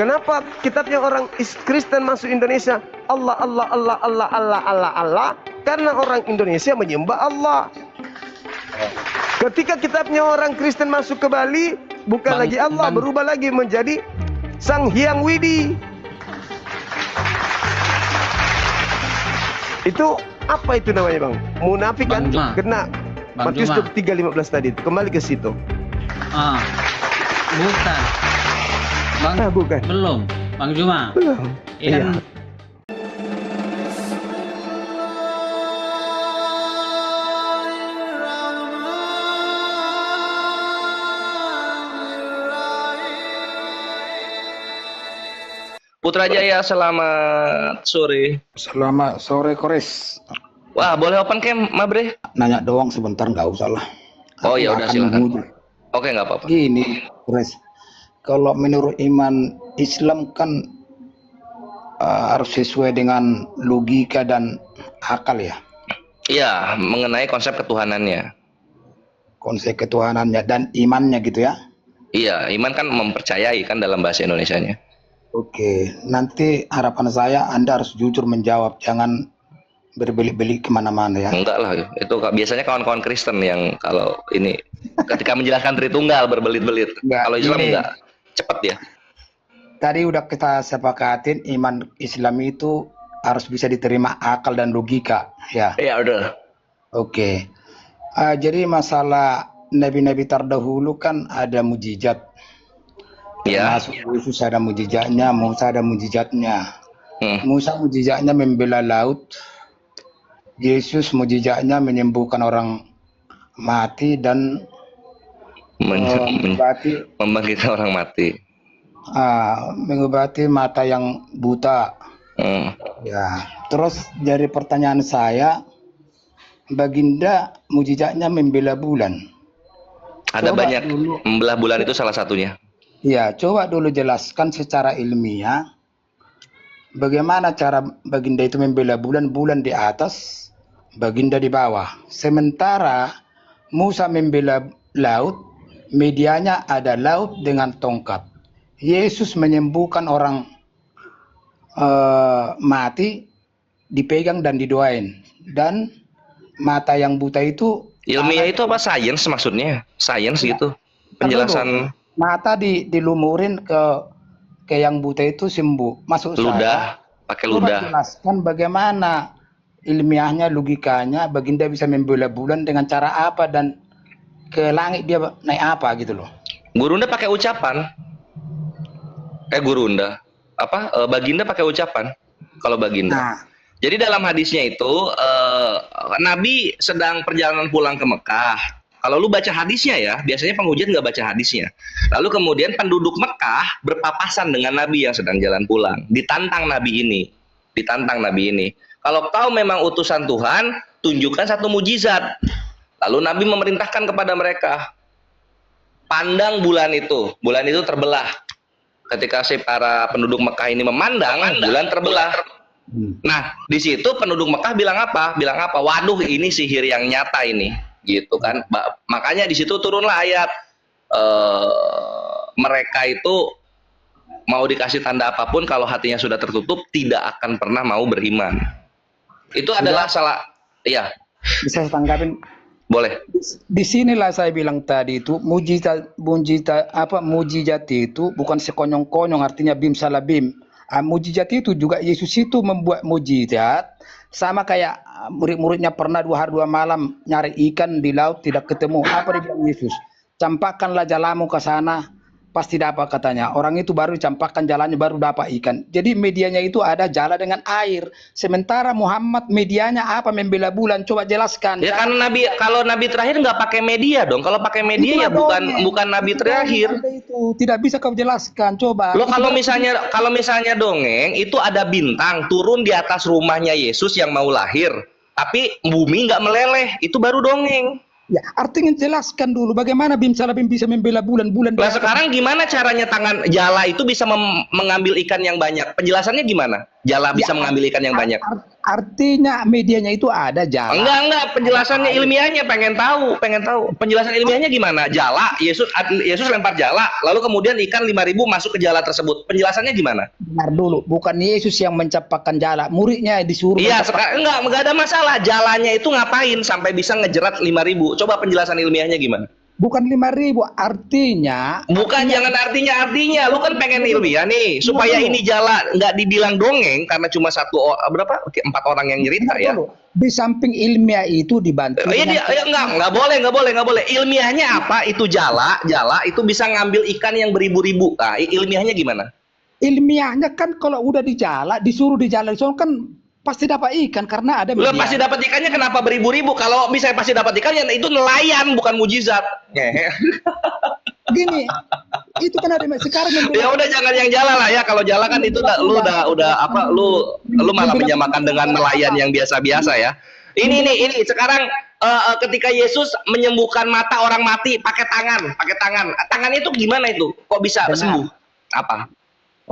Kenapa kitabnya orang Kristen masuk Indonesia? Allah, Allah, Allah, Allah, Allah, Allah, Allah. Karena orang Indonesia menyembah Allah. Ketika kitabnya orang Kristen masuk ke Bali, bukan lagi Allah, berubah lagi menjadi Sang Hyang Widi. Itu apa itu namanya, Bang? Munafik kan? Kena Matius 3:15 tadi. Kembali ke situ. Bukan. Bang, bukan. Belum. Bang Juma. Belum. Iya. Putrajaya, selamat sore. Selamat sore, Kores. Wah, boleh open cam, Mabre? Nanya doang sebentar, nggak usah lah. Oh ya udah, silakan. Oke, nggak apa-apa. Gini, Kores. Kalau menurut iman Islam kan harus sesuai dengan logika dan akal ya. Iya, mengenai konsep ketuhanannya. Konsep ketuhanannya dan imannya gitu ya. Iya, iman kan mempercayai kan dalam bahasa Indonesianya. Oke, nanti harapan saya Anda harus jujur menjawab, jangan berbelit-belit kemana-mana ya. Enggak lah, itu biasanya kawan-kawan Kristen yang kalau ini ketika menjelaskan Tritunggal berbelit-belit. Kalau Islam enggak, cepet ya. Tadi udah kita sepakatin iman Islam itu harus bisa diterima akal dan logika ya. Iya udah. Oke. Jadi masalah nabi-nabi terdahulu kan ada mujizat. Ya. Termasuk Yesus ada mujizatnya, Musa ada mujizatnya. Musa mujizatnya membela laut. Yesus mujizatnya menyembuhkan orang mati dan membangkitkan orang mati. Mengobati mata yang buta. Ya. Terus dari pertanyaan saya, Baginda mujizatnya membela bulan. Ada coba banyak. Membelah bulan itu salah satunya. Ya, coba dulu jelaskan secara ilmiah bagaimana cara Baginda itu membela bulan, bulan di atas, Baginda di bawah. Sementara Musa membela laut, medianya ada laut dengan tongkat. Yesus menyembuhkan orang mati, dipegang dan didoain. Dan mata yang buta itu ilmiah itu apa? Sains maksudnya? Sains ya, gitu. Penjelasan. Mata dilumurin ke yang buta itu sembuh. Masuk ludah, pakai ludah. Jelaskan bagaimana ilmiahnya, logikanya Baginda bisa membela bulan dengan cara apa dan ke langit dia naik apa gitu loh. Gurunda pakai ucapan. Gurunda. Baginda pakai ucapan. Kalau Baginda. Nah. Jadi dalam hadisnya itu Nabi sedang perjalanan pulang ke Mekah. Kalau lu baca hadisnya ya, biasanya penghujat nggak baca hadisnya. Lalu kemudian penduduk Mekah berpapasan dengan Nabi yang sedang jalan pulang. Ditantang Nabi ini. Kalau kau memang utusan Tuhan, tunjukkan satu mujizat. Lalu Nabi memerintahkan kepada mereka, pandang bulan itu terbelah. Ketika para penduduk Mekah ini memandang, bulan terbelah. Nah, di situ penduduk Mekah bilang apa? Waduh, ini sihir yang nyata ini. Gitu kan, makanya di situ turunlah ayat mereka itu mau dikasih tanda apapun kalau hatinya sudah tertutup tidak akan pernah mau beriman. Itu adalah salah. Iya. Bisa saya tanggapin? Boleh. Di sinilah saya bilang tadi itu mujizat itu bukan sekonyong-konyong, artinya bim salah bim. Mujizat itu juga Yesus itu membuat mujizat. Sama kayak murid-muridnya pernah 2 hari 2 malam nyari ikan di laut tidak ketemu. Apa dia bilang Yesus? Campakkanlah jalamu ke sana, pasti dapat katanya. Orang itu baru campakkan jalannya baru dapat ikan. Jadi medianya itu ada jala dengan air. Sementara Muhammad medianya apa? Membela bulan. Coba jelaskan. Ya kan kalau Nabi terakhir nggak pakai media dong. Kalau pakai media ya bukan Nabi terakhir. Itu tidak bisa kau jelaskan. Coba. Lo kalau misalnya dongeng itu ada bintang turun di atas rumahnya Yesus yang mau lahir, tapi bumi nggak meleleh, itu baru dongeng. Ya, artinya jelaskan dulu bagaimana bim salah bim bisa membela bulan. Nah, sekarang gimana caranya tangan jala itu bisa mengambil ikan yang banyak? Penjelasannya gimana? Jala bisa mengambil ikan yang banyak. Artinya medianya itu ada jalan. Enggak, penjelasannya ilmiahnya pengen tahu. Penjelasan ilmiahnya gimana? Jala, Yesus lempar jala, lalu kemudian ikan 5.000 masuk ke jala tersebut. Penjelasannya gimana? Benar dulu, bukan Yesus yang mencapakkan jala, muridnya disuruh. Iya, sekarang enggak ada masalah. Jalannya itu ngapain sampai bisa ngejerat 5.000? Coba penjelasan ilmiahnya gimana? Bukan 5.000, artinya. Bukan, jangan artinya. Lu kan pengen ilmiah nih, supaya ini jala nggak dibilang dongeng karena cuma berapa? 4 orang yang nyerita ya. Di samping ilmiah itu dibantu. Enggak boleh. Ilmiahnya apa? Itu jala itu bisa ngambil ikan yang beribu-ribu. Nah, ilmiahnya gimana? Ilmiahnya kan kalau udah di jala, disuruh di jala, so kan pasti dapat ikan karena ada media. Pasti dapat ikannya kenapa beribu-ribu? Kalau bisa pasti dapat ikan ya itu nelayan bukan mujizat. Gini, itu kan ada sekarang. Ya udah jangan yang jala lah ya. Kalau jala kan itu lu malah menyamakan dengan nelayan yang biasa-biasa ya. Ini sekarang ketika Yesus menyembuhkan mata orang mati pakai tangan. Tangannya itu gimana itu? Kok bisa sembuh? Apa?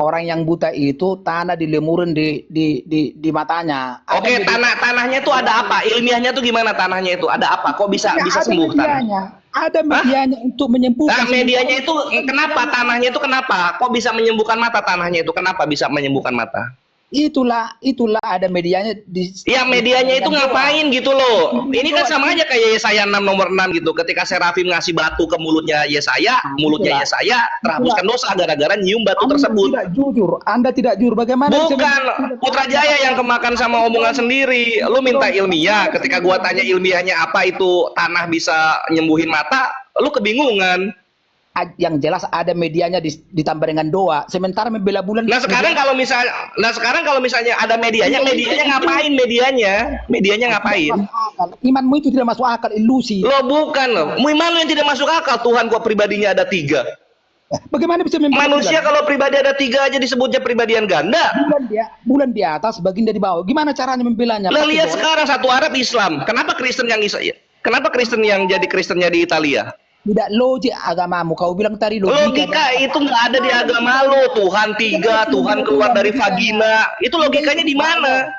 Orang yang buta itu tanah dilemurin di matanya. Oke, tanahnya itu ada apa? Ilmiahnya tuh gimana tanahnya itu? Ada apa? Kok bisa sembuh tanah? Ada medianya untuk menyembuhkan. Nah, medianya itu kenapa tanahnya itu kenapa? Kok bisa menyembuhkan mata tanahnya itu? Kenapa bisa menyembuhkan mata? Itulah ada medianya ya medianya itu ngapain gitu loh. Ini kan sama aja kayak Yesaya 6 nomor 6 gitu. Ketika Serafim ngasih batu ke mulutnya Yesaya terhapuskan dosa gara-gara nyium batu tersebut. Anda tidak jujur. Bagaimana? Bukan Putrajaya yang kemakan sama omongan sendiri. Lu minta ilmiah, ketika gua tanya ilmiahnya apa itu tanah bisa nyembuhin mata, lu kebingungan. Yang jelas ada medianya ditambah dengan doa. Sementara membela bulan. Nah sekarang kalau misalnya ada medianya ngapain medianya? Medianya ngapain? Imanmu itu tidak masuk akal, ilusi. Lo bukan loh. Iman lo yang tidak masuk akal. Tuhan gua pribadinya ada 3. Bagaimana bisa manusia kalau pribadi ada 3 aja disebutnya pribadian ganda? Bulan di atas, baginda di bawah. Gimana caranya membelanya? Lo lihat sekarang satu Arab Islam. Kenapa Kristen yang jadi Kristennya di Italia? Tidak logik agamamu. Kau bilang tadi logika itu nggak ada di agama lo. Tuhan 3, Tuhan keluar dari vagina. Itu logikanya di mana?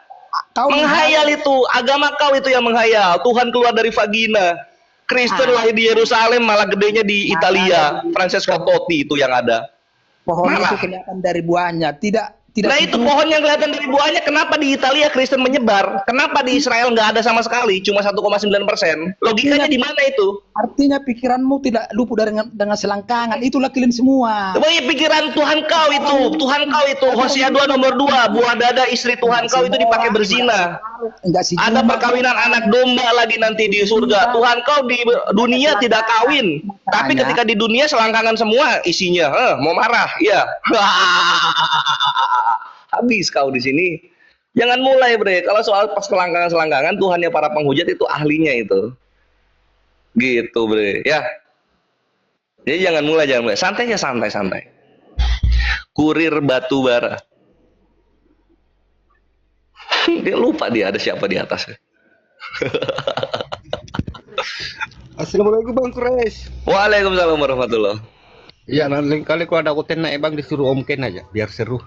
Menghayal itu. Agama kau itu yang menghayal. Tuhan keluar dari vagina. Kristen lahir di Yerusalem malah gedenya di Italia. Francesco Totti itu yang ada. Pohon itu kelihatan dari buahnya. Tidak. Nah itu pohon yang kelihatan dari buahnya. Kenapa di Italia Kristen menyebar? Kenapa di Israel nggak ada sama sekali? Cuma 1,9%. Logikanya di mana itu? Artinya pikiranmu tidak luput dengan selangkangan. Itulah kalian semua. Pikiran Tuhan kau itu. Hosea 2 nomor 2. Buah dada istri Tuhan kau itu dipakai berzina. Ada perkawinan anak domba lagi nanti di surga. Tuhan kau di dunia tidak kawin. Tapi ketika di dunia selangkangan semua isinya. Mau marah? Iya. Habis kau di sini. Jangan mulai, Bre. Kalau soal pas selangkangan Tuhannya para penghujat itu ahlinya itu. Gitu, Bre. Ya. Jadi jangan mulai. Santai. Kurir batu bara. Dia lupa ada siapa di atasnya. Assalamualaikum Bang Kures. Waalaikumsalam warahmatullahi. Iya, nanti kali kalau ada konten naik Bang disuruh omken aja biar seru.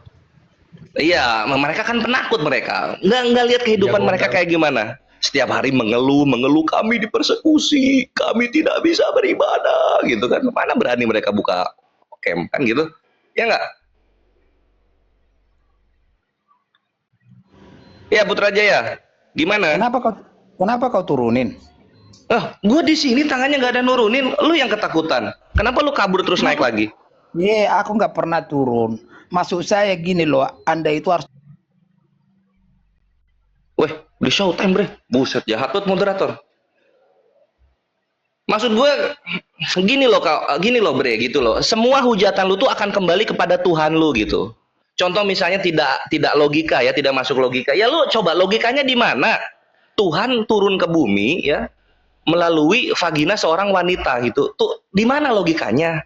Iya, mereka kan penakut mereka. Nggak lihat kehidupan mereka kayak gimana. Setiap hari mengeluh, kami dipersekusi, kami tidak bisa beribadah, gitu kan. Mana berani mereka buka camp kan gitu. Ya nggak? Ya Putrajaya, gimana? Kenapa kau turunin? Gue di sini tangannya nggak ada nurunin, lu yang ketakutan. Kenapa lu kabur terus naik lagi? Aku nggak pernah turun. Maksud saya gini loh, Anda itu harus. Weh, di showtime bre. Buset, jahat tuh moderator. Maksud gue gini loh bre, gitu loh. Semua hujatan lu tuh akan kembali kepada Tuhan lu gitu. Contoh misalnya tidak logika ya, tidak masuk logika. Ya lu coba logikanya di mana? Tuhan turun ke bumi ya melalui vagina seorang wanita gitu. Tuh di mana logikanya?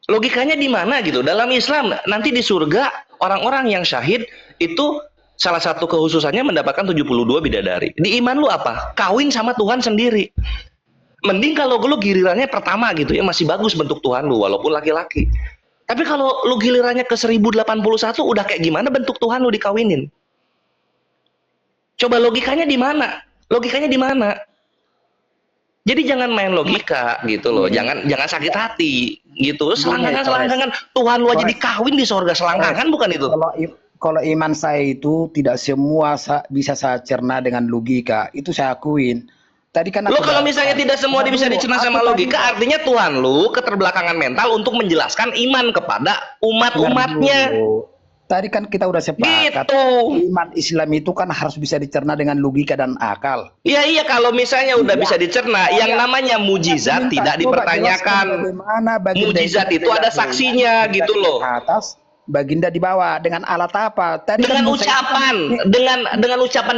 Logikanya di mana gitu? Dalam Islam nanti di surga orang-orang yang syahid itu salah satu kekhususannya mendapatkan 72 bidadari. Di iman lu apa? Kawin sama Tuhan sendiri. Mending kalau lu gilirannya pertama gitu ya masih bagus bentuk Tuhan lu walaupun laki-laki. Tapi kalau lu gilirannya ke 1081 udah kayak gimana bentuk Tuhan lu dikawinin? Coba logikanya di mana? Logikanya di mana? Jadi jangan main logika gitu loh. Jangan sakit hati gitu. Selangkangan Tuhan lu aja dikawin di sorga, selangkangan bukan itu? Kalau iman saya itu tidak semua bisa saya cerna dengan logika, itu saya akuin. Tadi kan Lo kalau misalnya tidak semua bisa dicerna sama logika, artinya Tuhan lu keterbelakangan mental untuk menjelaskan iman kepada umat-umatnya. Tadi kan kita udah sepakat, gitu. Iman Islam itu kan harus bisa dicerna dengan logika dan akal. Iya, kalau misalnya udah bisa dicerna, yang namanya mujizat tidak dipertanyakan. Mujizat itu ada saksinya gitu loh. Atas, baginda di bawah dengan alat apa? Tadi dengan ucapan,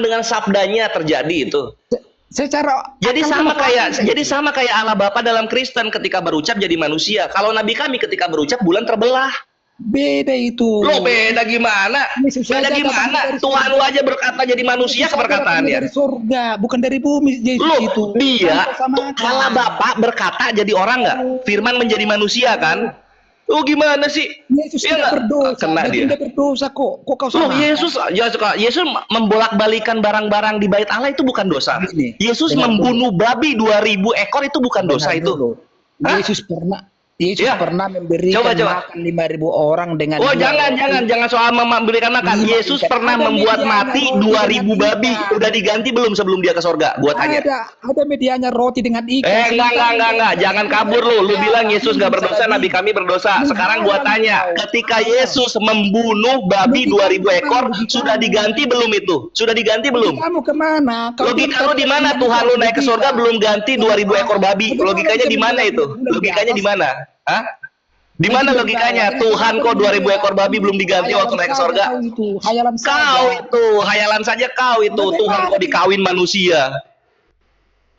dengan sabdanya terjadi itu. Jadi sama kayak Allah Bapa dalam Kristen ketika berucap jadi manusia. Kalau Nabi kami ketika berucap bulan terbelah. Beda itu. Loh, beda gimana? Beda gimana? Tuhan lu aja berkata jadi manusia keperkataannya. Dari surga, bukan dari bumi. Loh, dia Allah Bapa berkata jadi orang nggak? Firman menjadi manusia kan? Oh gimana sih? Yesus tidak berdosa. Kena dia. Tidak berdosa kok. Kok kau sama? Yesus membolak-balikan barang-barang di bait Allah itu bukan dosa. Yesus membunuh babi 2000 ekor itu bukan dosa itu. Yesus pernah memberikan makan 5.000 orang dengan jangan soal memberikan makan. Yesus pernah membuat mati 2.000 babi. Udah diganti belum sebelum dia ke sorga? Gua tanya. Ada medianya roti dengan ikan. Enggak. Jangan kabur lu. Lu bilang Yesus gak berdosa, Nabi kami berdosa. Sekarang gua tanya, ketika Yesus membunuh babi 2.000 ekor, sudah diganti belum itu? Sudah diganti belum? Kamu kemana? Logika lu di mana? Tuhan lu naik ke sorga belum ganti 2.000 ekor babi. Logikanya di mana itu? Logikanya di mana? Hah? Di mana logikanya? Tuhan kok 2000 ekor babi belum diganti waktu naik ke sorga? Kau itu, hayalan saja kau itu. Tuhan kok dikawin manusia?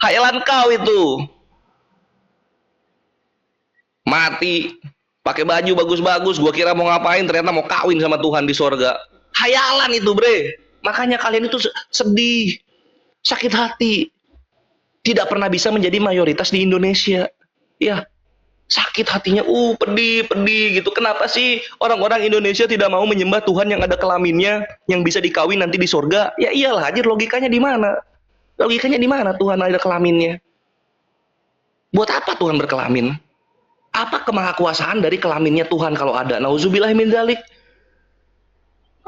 Hayalan kau itu. Mati, pakai baju bagus-bagus, gua kira mau ngapain, ternyata mau kawin sama Tuhan di sorga. Hayalan itu, bre. Makanya kalian itu sedih, sakit hati. Tidak pernah bisa menjadi mayoritas di Indonesia. Ya. Sakit hatinya, pedih gitu. Kenapa sih orang-orang Indonesia tidak mau menyembah Tuhan yang ada kelaminnya, yang bisa dikawin nanti di sorga? Ya iyalah, hadir logikanya di mana? Logikanya di mana Tuhan ada kelaminnya? Buat apa Tuhan berkelamin? Apa kemahakuasaan dari kelaminnya Tuhan kalau ada? Nauzubillah min dzalik.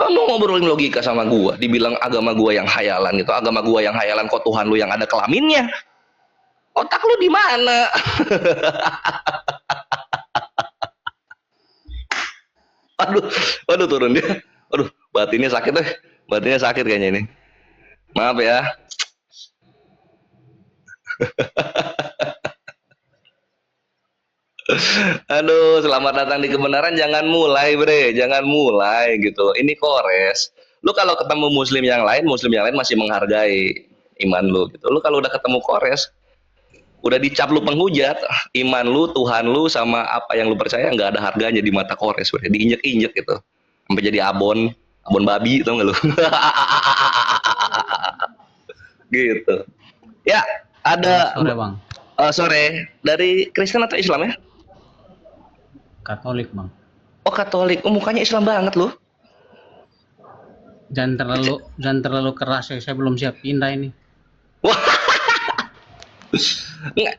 Kamu ngobrolin logika sama gua, dibilang agama gua yang hayalan itu, agama gua yang hayalan kok Tuhan lu yang ada kelaminnya? Otak lu di mana? Aduh turun dia. Aduh, batinnya sakit deh. Batinnya sakit kayaknya ini. Maaf ya. Aduh, selamat datang di kebenaran. Jangan mulai, bre. Jangan mulai gitu. Ini kores. Lu kalau ketemu muslim yang lain masih menghargai iman lu gitu. Lu kalau udah ketemu kores, udah dicap lu penghujat, iman lu, Tuhan lu, sama apa yang lu percaya nggak ada harganya di mata kores, diinjek-injek gitu, sampai jadi abon babi, tau nggak lu? Gitu. Ya, ada. Sore bang. Sore, dari Kristen atau Islam ya? Katolik bang. Oh Katolik, mukanya Islam banget lu. Jangan terlalu keras ya, saya belum siap pindah ini. Wah.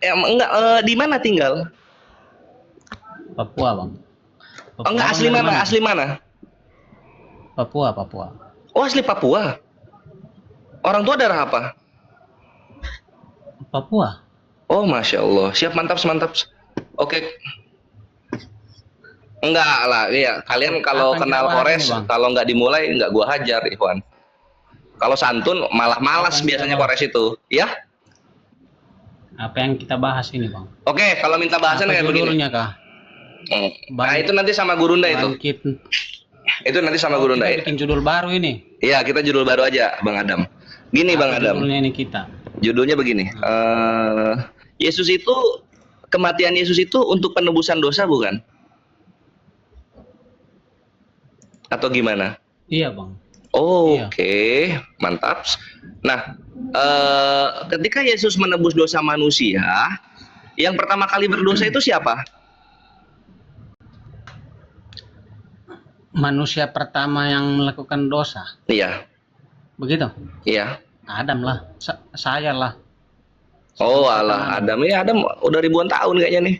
Enggak, di mana tinggal? Papua bang. Papua enggak, asli mana? Papua. Oh asli Papua. Orang tua daerah apa? Papua. Oh masya Allah, siap, mantap. Oke. Enggak lah, ya kalian kalau kenal kores, kalau nggak dimulai nggak gua hajar, Ikhwan. Kalau santun malah malas biasanya kores itu, ya? Apa yang kita bahas ini bang? Oke, kalau minta bahasan kayak begini. Kah? Nah itu nanti sama Gurunda itu. Itu nanti sama Gurunda. Kita bikin judul baru ini. Iya, kita judul baru aja, Bang Adam. Gini Bang Adam. Judulnya ini kita. Judulnya begini. Yesus itu, kematian Yesus itu untuk penebusan dosa bukan? Atau gimana? Iya bang. Oh, iya. Oke, mantap. Nah, ketika Yesus menebus dosa manusia, yang pertama kali berdosa itu siapa? Manusia pertama yang melakukan dosa. Iya. Begitu. Iya. Adam lah, saya lah. Oh alah, Adam ini Adam udah ribuan tahun kayaknya nih.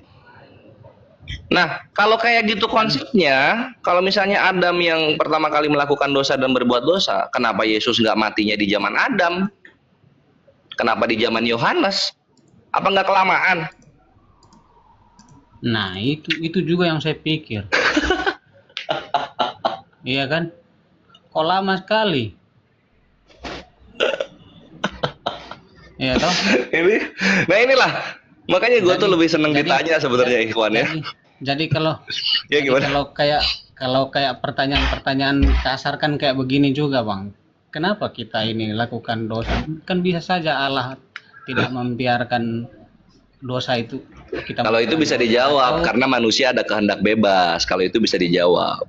Nah, kalau kayak gitu konsepnya, kalau misalnya Adam yang pertama kali melakukan dosa dan berbuat dosa, kenapa Yesus nggak matinya di zaman Adam? Kenapa di zaman Yohanes? Apa nggak kelamaan? Nah, itu juga yang saya pikir. Iya kan? Kok lama sekali? Iya toh? Nah inilah, makanya gue tuh lebih seneng jadi- ditanya sebenarnya Ikhwan ya. Jadi kalau Ya gimana? kalau kayak pertanyaan-pertanyaan kasar kan kayak begini juga, Bang. Kenapa kita ini lakukan dosa? Kan bisa saja Allah tidak membiarkan dosa itu kita. Kalau itu bisa dijawab karena manusia ada kehendak bebas. Kalau itu bisa dijawab.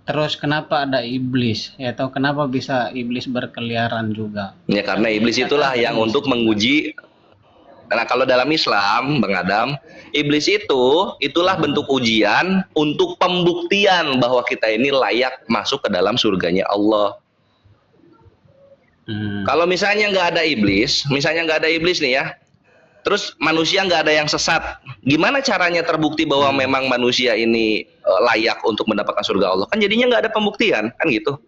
Terus kenapa ada iblis? Ya tahu kenapa bisa iblis berkeliaran juga? Ya karena iblis itulah yang untuk menguji. Nah kalau dalam Islam, Bang Adam, iblis itulah bentuk ujian untuk pembuktian bahwa kita ini layak masuk ke dalam surganya Allah. Kalau misalnya nggak ada iblis nih ya, terus manusia nggak ada yang sesat, gimana caranya terbukti bahwa memang manusia ini layak untuk mendapatkan surga Allah? Kan jadinya nggak ada pembuktian, kan gitu.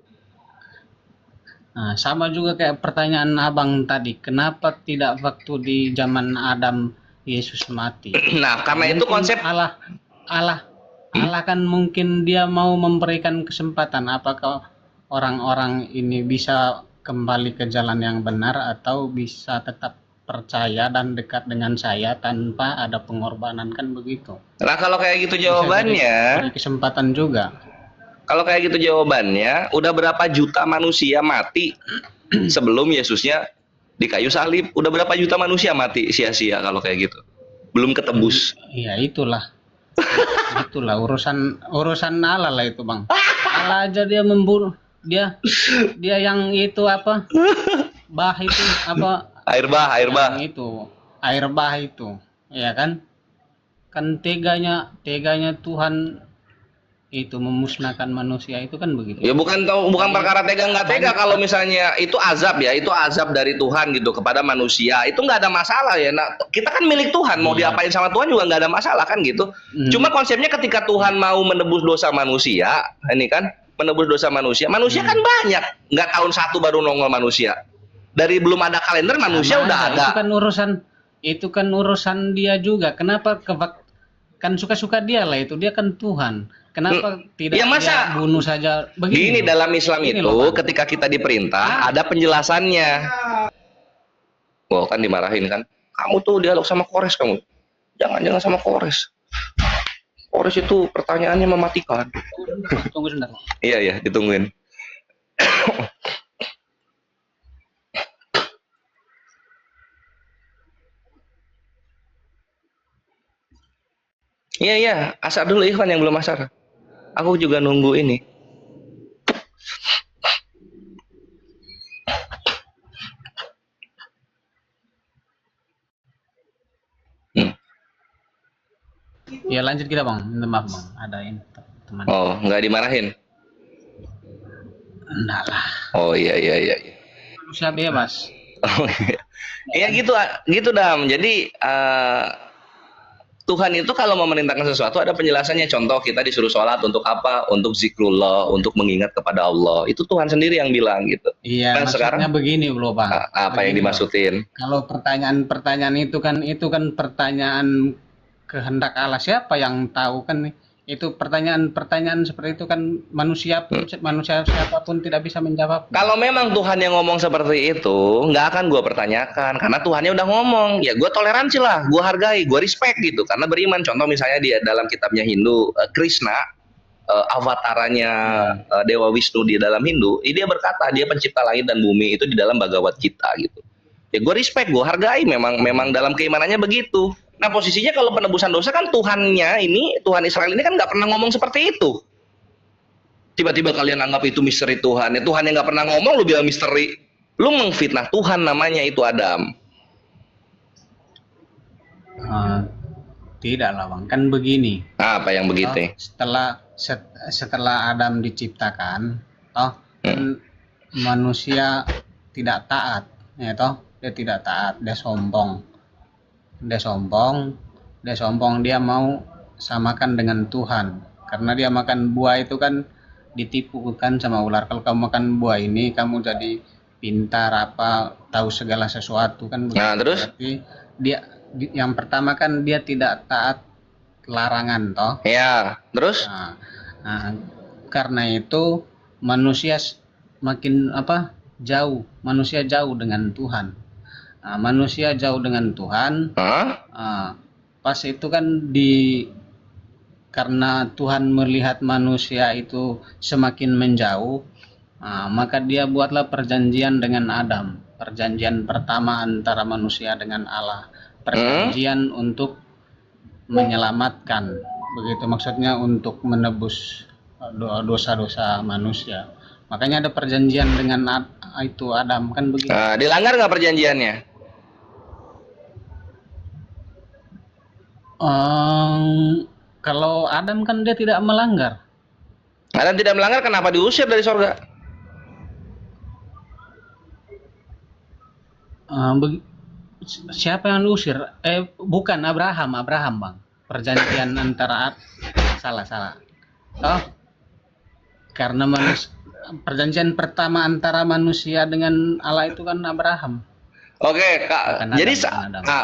Nah, sama juga kayak pertanyaan abang tadi, kenapa tidak waktu di zaman Adam Yesus mati? Nah, karena itu Mungkin konsep Allah kan mungkin dia mau memberikan kesempatan apakah orang-orang ini bisa kembali ke jalan yang benar atau bisa tetap percaya dan dekat dengan saya tanpa ada pengorbanan, kan begitu. Nah, kalau kayak gitu Bisa jawabannya, jadi kesempatan juga. kalau kayak gitu jawabannya, udah berapa juta manusia mati sebelum Yesusnya di kayu salib? Udah berapa juta manusia mati sia-sia kalau kayak gitu? Belum ketebus. Iya, itulah urusan Allah lah itu, Bang. Allah aja dia membunuh, dia yang itu apa, bah itu apa, Air bah. yang itu air bah itu, ya kan teganya Tuhan itu memusnahkan manusia, itu kan begitu. Ya bukan perkara tega nggak tega, kalau misalnya itu azab ya, itu azab dari Tuhan gitu kepada manusia, itu nggak ada masalah ya. Nah, kita kan milik Tuhan, mau diapain sama Tuhan juga nggak ada masalah kan gitu. Cuma konsepnya ketika Tuhan mau menebus dosa manusia, ini kan menebus dosa manusia kan banyak, nggak tahun satu baru nongol manusia. Dari belum ada kalender manusia udah ada. Itu kan urusan dia juga. Kenapa kan suka-suka dia lah itu, dia kan Tuhan. Kenapa tidak ya masa dia bunuh saja begini? Gini dalam Islam Gini itu loh, ketika kita diperintah ada penjelasannya. Wah kan dimarahin kan. Kamu tuh dialog sama Kores kamu. Jangan sama Kores. Kores itu pertanyaannya mematikan. Tunggu sebentar. Iya ditungguin. Iya, asar dulu Ikhwan yang belum asar. Aku juga nunggu ini. Ya lanjut kita, Bang. Maaf, Bang. Ada ini teman. Oh, nggak dimarahin? Enggak lah. Oh iya. Manusia bebas. Oh iya. Ya gitu Dam. Jadi Tuhan itu kalau memerintahkan sesuatu ada penjelasannya. Contoh kita disuruh sholat untuk apa? Untuk zikrullah, untuk mengingat kepada Allah. Itu Tuhan sendiri yang bilang gitu. Iya, Nah, maksudnya sekarang begini loh, Bang. apa yang dimaksudin? Kalau pertanyaan-pertanyaan itu kan pertanyaan kehendak Allah, siapa yang tahu kan? Itu pertanyaan-pertanyaan seperti itu kan manusia siapapun tidak bisa menjawab. Kalau memang Tuhan yang ngomong seperti itu, nggak akan gue pertanyakan. Karena Tuhannya udah ngomong. Ya gue toleransi lah, gue hargai, gue respect gitu. Karena beriman. Contoh misalnya di dalam kitabnya Hindu, Krishna, avatarannya Dewa Wisnu di dalam Hindu, dia berkata, dia pencipta langit dan bumi itu di dalam Bhagavad Gita gitu. Ya gue respect, gue hargai. Memang dalam keimanannya begitu. Nah posisinya kalau penebusan dosa kan Tuhannya ini, Tuhan Israel ini kan nggak pernah ngomong seperti itu. Tiba-tiba kalian anggap itu misteri Tuhan. Ya Tuhan yang nggak pernah ngomong lu bilang misteri. Lu mengfitnah Tuhan, namanya itu Adam. Tidak lah, Bang. Kan begini. Apa yang begitu? Setelah Adam diciptakan, manusia tidak taat, ya toh, dia tidak taat, dia sombong, dia mau samakan dengan Tuhan, karena dia makan buah itu kan ditipu kan sama ular. Kalau kamu makan buah ini kamu jadi pintar, apa, tahu segala sesuatu kan begitu. Nah, terus? Berarti yang pertama kan dia tidak taat larangan toh. Ya, terus? Nah, karena itu manusia makin jauh, manusia jauh dengan Tuhan. Manusia jauh dengan Tuhan. Pas itu kan karena Tuhan melihat manusia itu semakin menjauh, maka dia buatlah perjanjian dengan Adam, perjanjian pertama antara manusia dengan Allah, perjanjian untuk menyelamatkan, begitu maksudnya, untuk menebus dosa-dosa manusia. Makanya ada perjanjian dengan itu Adam kan begitu. Dilanggar nggak perjanjiannya? Kalau Adam kan dia tidak melanggar. Adam tidak melanggar, kenapa diusir dari surga? Siapa yang diusir? Bukan Abraham bang. Perjanjian antara salah. Oh, karena perjanjian pertama antara manusia dengan Allah itu kan Abraham. Oke, Kak. Jadi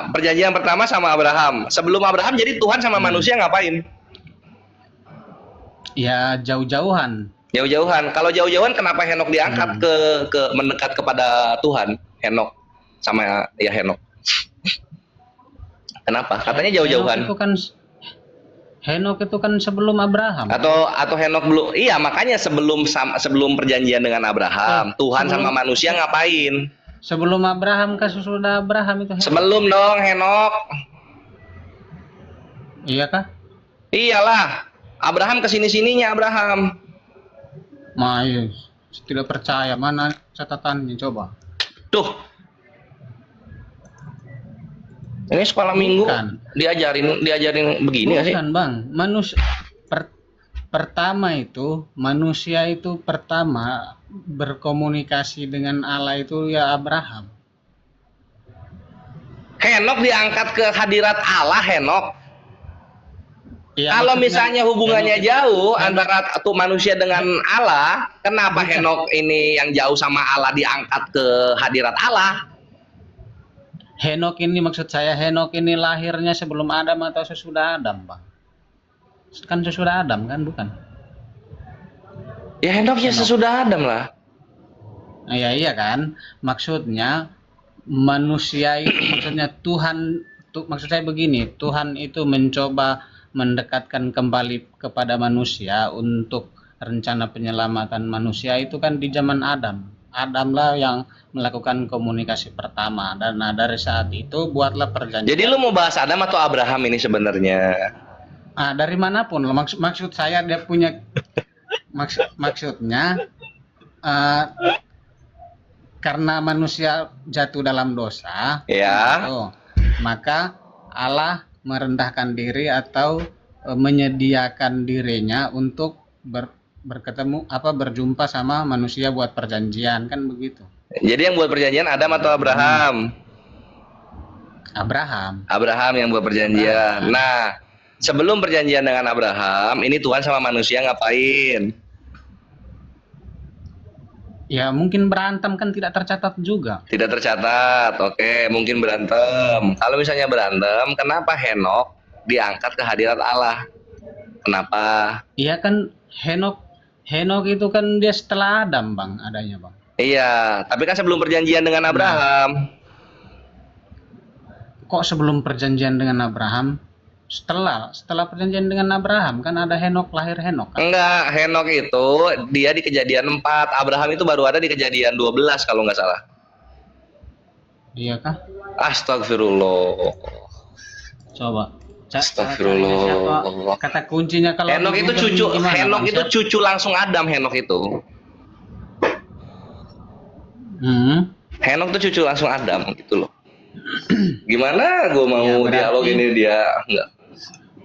perjanjian pertama sama Abraham. Sebelum Abraham, jadi Tuhan sama manusia ngapain? Ya jauh-jauhan. Kalau jauh-jauhan, kenapa Henok diangkat ke mendekat kepada Tuhan? Henok sama Henok. Kenapa? Katanya jauh-jauhan. Henok itu kan sebelum Abraham. Atau Henok belum? Iya, makanya sebelum perjanjian dengan Abraham, Tuhan sama manusia ngapain? Sebelum Abraham kan sesudah Abraham itu Henok. Sebelum dong Henok. Iya kah? Iyalah. Abraham kesini-sininya Abraham. Tidak percaya. Mana catatannya coba? Tuh. Ini sekolah minggu diajarin begini nggak sih? Bukan bang. Pertama itu manusia itu pertama berkomunikasi dengan Allah itu ya Abraham. Henok diangkat ke hadirat Allah, Henok. Ya, kalau misalnya hubungannya jauh antara manusia dengan Allah, kenapa Henok ini yang jauh sama Allah diangkat ke hadirat Allah? Henok ini maksud saya, Henok ini lahirnya sebelum Adam atau sesudah Adam, bang? Kan sesudah Adam kan, bukan? Ya Henok ya sesudah Adam lah. Iya kan, maksudnya manusia itu, maksudnya Tuhan, maksud saya begini, Tuhan itu mencoba mendekatkan kembali kepada manusia untuk rencana penyelamatan manusia itu kan di zaman Adam. Adam lah yang melakukan komunikasi pertama, dan dari saat itu buatlah perjanjian. Jadi lu mau bahas Adam atau Abraham ini sebenarnya? Dari manapun, maksud saya dia punya maksudnya karena manusia jatuh dalam dosa, ya, maka Allah merendahkan diri atau menyediakan dirinya untuk berjumpa sama manusia buat perjanjian kan begitu. Jadi yang buat perjanjian Adam atau Abraham? Abraham yang buat perjanjian. Nah, sebelum perjanjian dengan Abraham, ini Tuhan sama manusia ngapain? Ya mungkin berantem kan, tidak tercatat juga. Tidak tercatat, oke, mungkin berantem. Kalau misalnya berantem, kenapa Henok diangkat ke hadirat Allah? Kenapa? Iya kan, Henok itu kan dia setelah Adam bang, adanya bang. Iya, tapi kan sebelum perjanjian dengan Abraham. Kok sebelum perjanjian dengan Abraham? Setelah perjanjian dengan Abraham kan ada Henok, lahir Henok kan? Enggak, Henok itu dia di Kejadian 4, Abraham itu baru ada di Kejadian 12 kalau nggak salah. Iya kah? Astagfirullah. Coba. Astagfirullah. Kata kuncinya kalau Henok itu cucu langsung Adam. Henok itu. Henok itu cucu langsung Adam gitu loh. Gimana gue mau dialog ini dia enggak?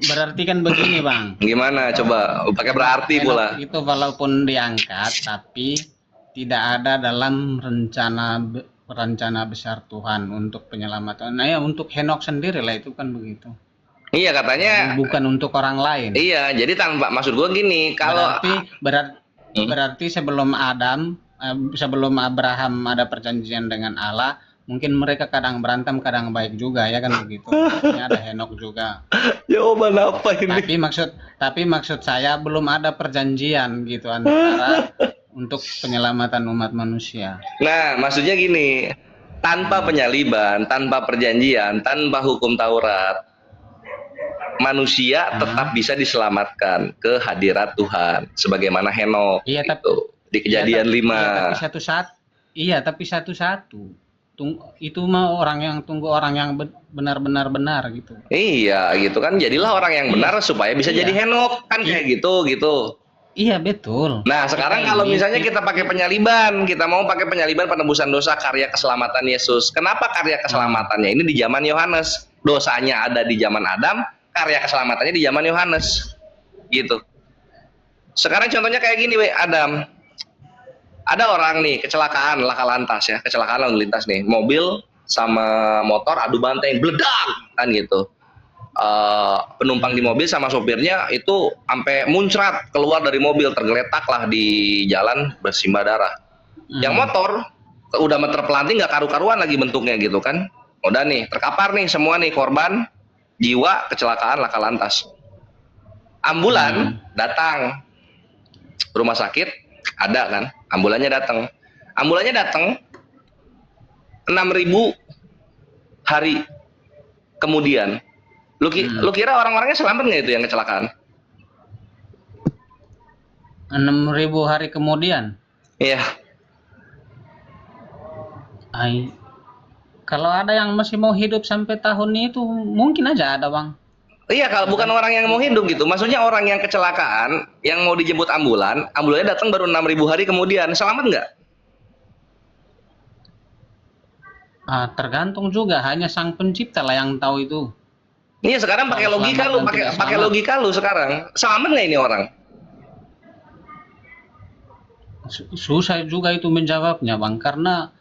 Berarti kan begini bang. Gimana coba pakai berarti pula. Itu walaupun diangkat tapi tidak ada dalam rencana besar Tuhan untuk penyelamatan. Nah ya, untuk Henok sendiri lah itu kan begitu. Iya katanya. Bukan untuk orang lain. Iya, jadi tanpa, maksud gue gini, kalau berarti sebelum sebelum Abraham ada perjanjian dengan Allah, mungkin mereka kadang berantem, kadang baik juga, ya kan begitu. Ini ada Henok juga. jawaban apa ini? Tapi maksud saya belum ada perjanjian gitu antara untuk penyelamatan umat manusia. Nah, maksudnya gini, tanpa penyaliban, tanpa perjanjian, tanpa hukum Taurat, manusia tetap bisa diselamatkan ke hadirat Tuhan, sebagaimana Henok. Iya, gitu. Di Kejadian 5. Tapi satu-satu. Itu mah orang yang tunggu orang yang benar-benar benar gitu. Iya, gitu kan. Jadilah orang yang benar supaya bisa jadi Henok, kan kayak gitu. Iya, betul. Nah, sekarang kalau misalnya kita pakai penyaliban, kita mau pakai penyaliban penebusan dosa karya keselamatan Yesus. Kenapa karya keselamatannya ini di zaman Yohanes? Dosanya ada di zaman Adam, karya keselamatannya di zaman Yohanes. Gitu. Sekarang contohnya kayak gini, Adam. Ada orang nih kecelakaan laka lantas ya, kecelakaan lalu lintas nih, mobil sama motor adu banteng, bledak kan gitu. Penumpang di mobil sama sopirnya itu sampai muncrat keluar dari mobil, tergeletak lah di jalan bersimbah darah. Yang motor udah meter pelanting nggak karu-karuan lagi bentuknya gitu kan. Udah nih terkapar nih semua nih korban jiwa kecelakaan laka lantas. Ambulan datang rumah sakit ada kan, ambulannya datang 6.000 hari kemudian. Lu kira orang-orangnya selamat nggak itu yang kecelakaan? 6.000 hari kemudian. Iya. Kalau ada yang masih mau hidup sampai tahun itu mungkin aja ada, Bang. Iya, kalau bukan orang yang mau hidup gitu. Maksudnya orang yang kecelakaan, yang mau dijemput ambulannya datang baru 6.000 hari kemudian. Selamat nggak? Tergantung juga, hanya Sang Pencipta lah yang tahu itu. Iya, sekarang pakai logika lu, pakai logika lu sekarang. Selamat nggak ini orang? Susah juga itu menjawabnya, Bang, karena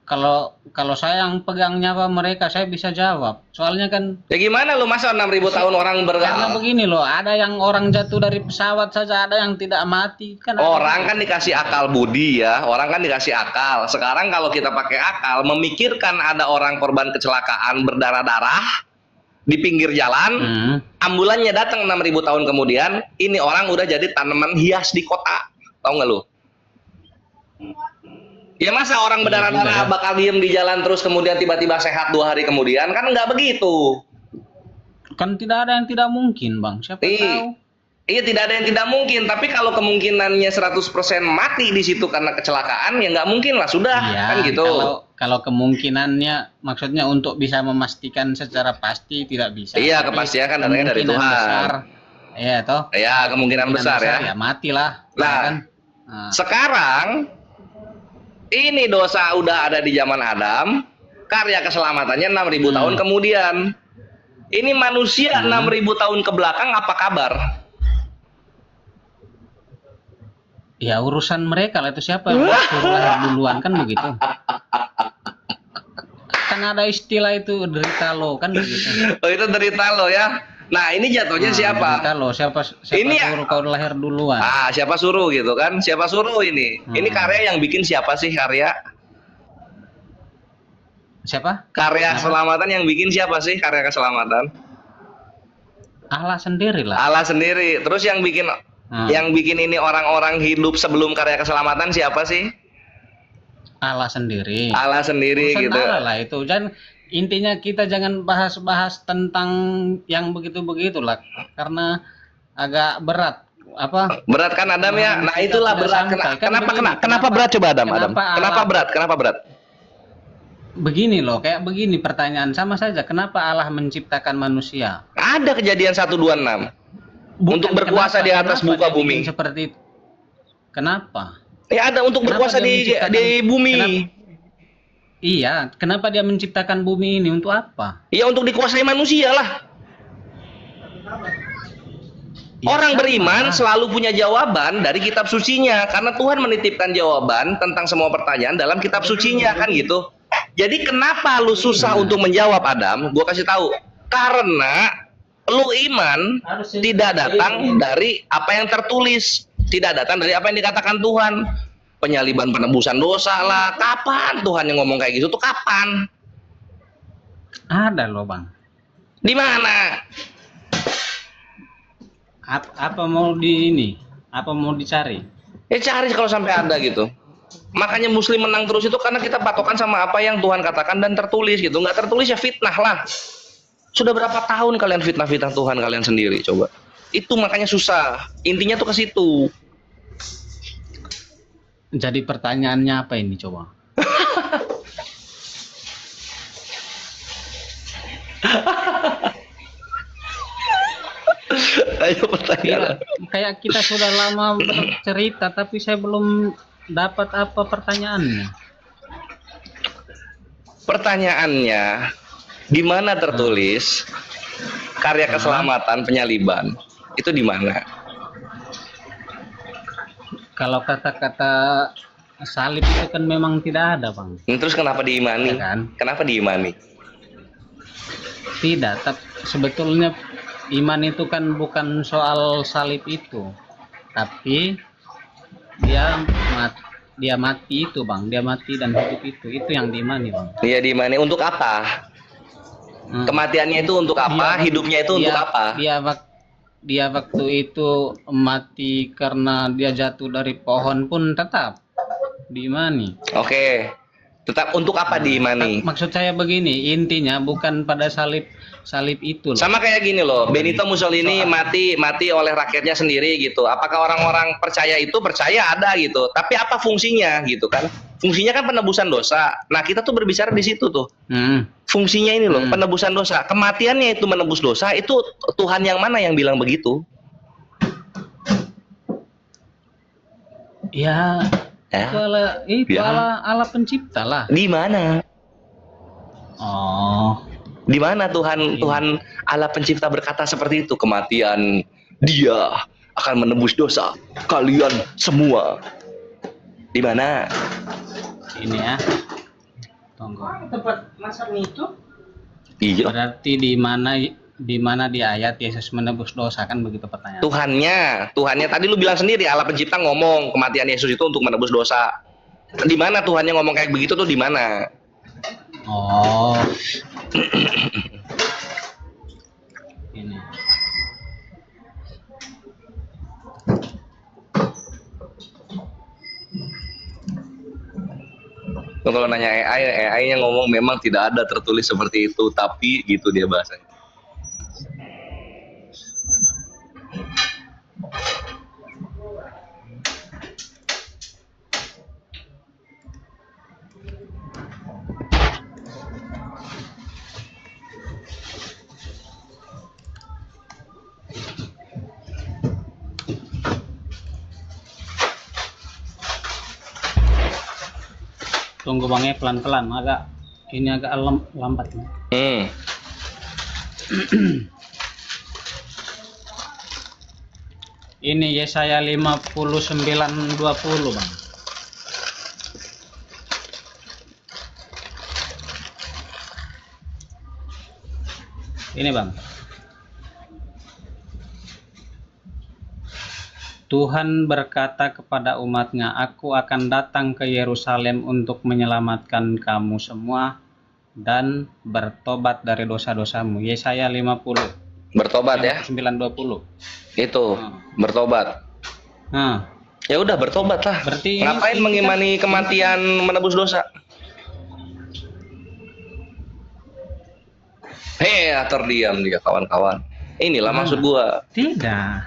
kalau saya yang pegang nyawa mereka, saya bisa jawab. Soalnya kan ya gimana lu, masa 6.000 tahun orang karena begini loh, ada yang orang jatuh dari pesawat saja, ada yang tidak mati kan. Orang kan dikasih akal budi ya, orang kan dikasih akal. Sekarang kalau kita pakai akal, memikirkan ada orang korban kecelakaan berdarah-darah di pinggir jalan, ambulannya datang 6.000 tahun kemudian, ini orang udah jadi tanaman hias di kota. Tahu nggak lu? Ya masa orang berdarah-darah bakal diem di jalan terus kemudian tiba-tiba sehat 2 hari kemudian? Kan nggak begitu. Kan tidak ada yang tidak mungkin, Bang. Siapa tahu? Iya, tidak ada yang tidak mungkin. Tapi kalau kemungkinannya 100% mati di situ karena kecelakaan, ya nggak mungkin lah, sudah. Ya, kan gitu. Kalau kemungkinannya, maksudnya untuk bisa memastikan secara pasti tidak bisa. Iya, kepastian kan datangnya dari Tuhan. Besar, iya toh. Iya, kemungkinan besar ya. Ya matilah. Nah, kan? Sekarang ini dosa udah ada di zaman Adam, karya keselamatannya 6.000 tahun kemudian. Ini manusia 6.000 tahun ke belakang apa kabar? Ya urusan mereka lah, itu siapa yang suruh lahir duluan kan begitu. Kan ada istilah itu derita lo kan begitu. Oh, itu derita lo ya. Nah, ini jatuhnya siapa? Derita lo, siapa ini suruh kau lahir duluan? Siapa suruh gitu kan? Siapa suruh ini? Ini karya yang bikin siapa sih karya? Siapa? Karya keselamatan yang bikin siapa sih karya keselamatan? Allah sendiri lah. Allah sendiri. Terus yang bikin ini orang-orang hidup sebelum karya keselamatan siapa sih? Allah sendiri. Allah sendiri gitu. Allah lah itu. Intinya kita jangan bahas-bahas tentang yang begitu-begitulah, karena agak berat. Berat kan Adam ya? Nah, itulah berat. Kenapa berat coba Adam? Kenapa berat? Begini loh, kayak begini pertanyaan sama saja. Kenapa Allah menciptakan manusia? Ada Kejadian 1:26. Untuk berkuasa di atas muka bumi. Seperti itu. Kenapa? Ya ada untuk berkuasa di bumi. Iya, kenapa dia menciptakan bumi ini? Untuk apa? Ya untuk dikuasai manusia lah. Ya, Orang sama beriman lah. selalu punya jawaban dari kitab sucinya karena Tuhan menitipkan jawaban tentang semua pertanyaan dalam kitab sucinya kan gitu. Jadi kenapa lu susah untuk menjawab Adam? Gua kasih tahu. Karena lu iman tidak datang dari apa yang tertulis, tidak datang dari apa yang dikatakan Tuhan. Penyaliban penebusan dosa lah. Kapan Tuhan yang ngomong kayak gitu tuh kapan? Ada loh Bang. Di mana? Apa mau di ini? Apa mau dicari? Ya cari kalau sampai ada gitu. Makanya Muslim menang terus itu karena kita patokan sama apa yang Tuhan katakan dan tertulis gitu. Nggak tertulis ya fitnah lah. Sudah berapa tahun kalian fitnah-fitnah Tuhan kalian sendiri coba. Itu makanya susah. Intinya tuh ke situ. Jadi pertanyaannya apa ini coba? Ayo pertanyaan. Kayak kita sudah lama bercerita tapi saya belum dapat apa pertanyaannya. Pertanyaannya, di mana tertulis karya keselamatan penyaliban? Itu di mana? Kalau kata-kata salib itu kan memang tidak ada Bang. Terus kenapa diimani? Ya kan? Kenapa diimani? Tidak, tapi sebetulnya iman itu kan bukan soal salib itu, tapi dia mati itu Bang, dia mati dan hidup itu yang diimani Bang. Iya diimani untuk apa? Kematiannya itu untuk apa? Hidupnya itu untuk apa? Dia waktu itu mati karena dia jatuh dari pohon pun tetap diimani. Oke. Tetap untuk apa diimani? Maksud saya begini, intinya bukan pada salib itu loh. Sama kayak gini loh, Benito Mussolini mati oleh rakyatnya sendiri gitu. Apakah orang-orang percaya itu percaya ada gitu? Tapi apa fungsinya gitu kan? Fungsinya kan penebusan dosa. Nah kita tuh berbicara di situ tuh. Fungsinya ini loh, penebusan dosa. Kematiannya itu menebus dosa. Itu Tuhan yang mana yang bilang begitu? Ya. Itu Allah pencipta lah. Di mana? Oh. Di mana Tuhan Allah pencipta berkata seperti itu? Kematian dia akan menebus dosa kalian semua. Di mana? Ini ya. Tunggu. Tempat masak itu? Iya. Berarti di mana di ayat Yesus menebus dosa kan begitu pertanyaan. Tuhannya tadi lu bilang sendiri Allah pencipta ngomong kematian Yesus itu untuk menebus dosa. Di mana Tuhannya ngomong kayak begitu tuh di mana? Oh. Ini. Kalau nanya AI-nya ngomong memang tidak ada tertulis seperti itu, tapi gitu dia bahasanya. Tunggu Bang ya, pelan-pelan, agak lambat nih. Ini Yesaya 59:20 Bang. Ini Bang. Tuhan berkata kepada umatnya, aku akan datang ke Yerusalem untuk menyelamatkan kamu semua dan bertobat dari dosa-dosamu. Yesaya 50. Bertobat ya? 9:20. Itu, bertobat. Nah, ya udah bertobat lah. Berarti ngapain mengimani kematian menebus dosa? Terdiam dia kawan-kawan. Inilah maksud gua. Tidak.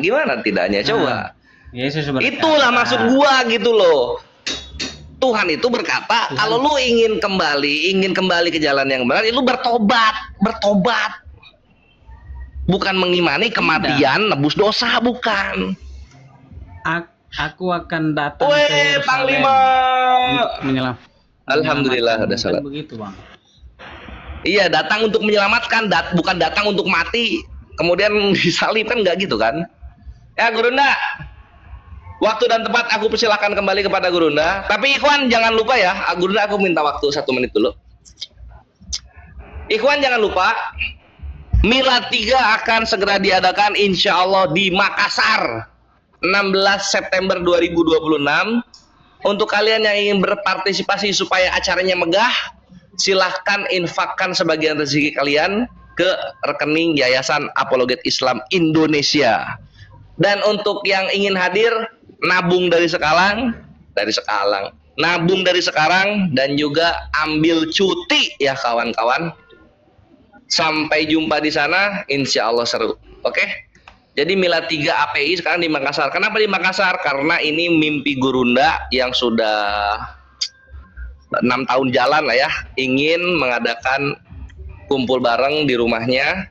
Gimana tidaknya? Coba. Yesus berkata, Itulah maksud gua gitu loh. Tuhan itu berkata, kalau lu ingin kembali ke jalan yang benar, lu bertobat. Bukan mengimani kematian, nebus dosa, bukan. Aku akan datang ke Yerusalem Panglima. untuk menyelamatkan. Alhamdulillah udah salat. Begitu Bang. Iya, datang untuk menyelamatkan, bukan datang untuk mati. kemudian disalib, kan nggak gitu kan? Ya Gurunda, waktu dan tempat aku persilakan kembali kepada Gurunda. Tapi Ikhwan jangan lupa ya, Gurunda aku minta waktu 1 menit dulu. Ikhwan jangan lupa, Milad 3 akan segera diadakan insya Allah di Makassar, 16 September 2026. Untuk kalian yang ingin berpartisipasi supaya acaranya megah, silahkan infakkan sebagian rezeki kalian ke rekening Yayasan Apologet Islam Indonesia. Dan untuk yang ingin hadir, nabung dari sekarang, nabung dari sekarang, dan juga ambil cuti ya kawan-kawan. Sampai jumpa di sana, insya Allah seru. Oke? Jadi Milad 3 API sekarang di Makassar. Kenapa di Makassar? Karena ini mimpi Gurunda yang sudah 6 tahun jalan lah ya, ingin mengadakan kumpul bareng di rumahnya,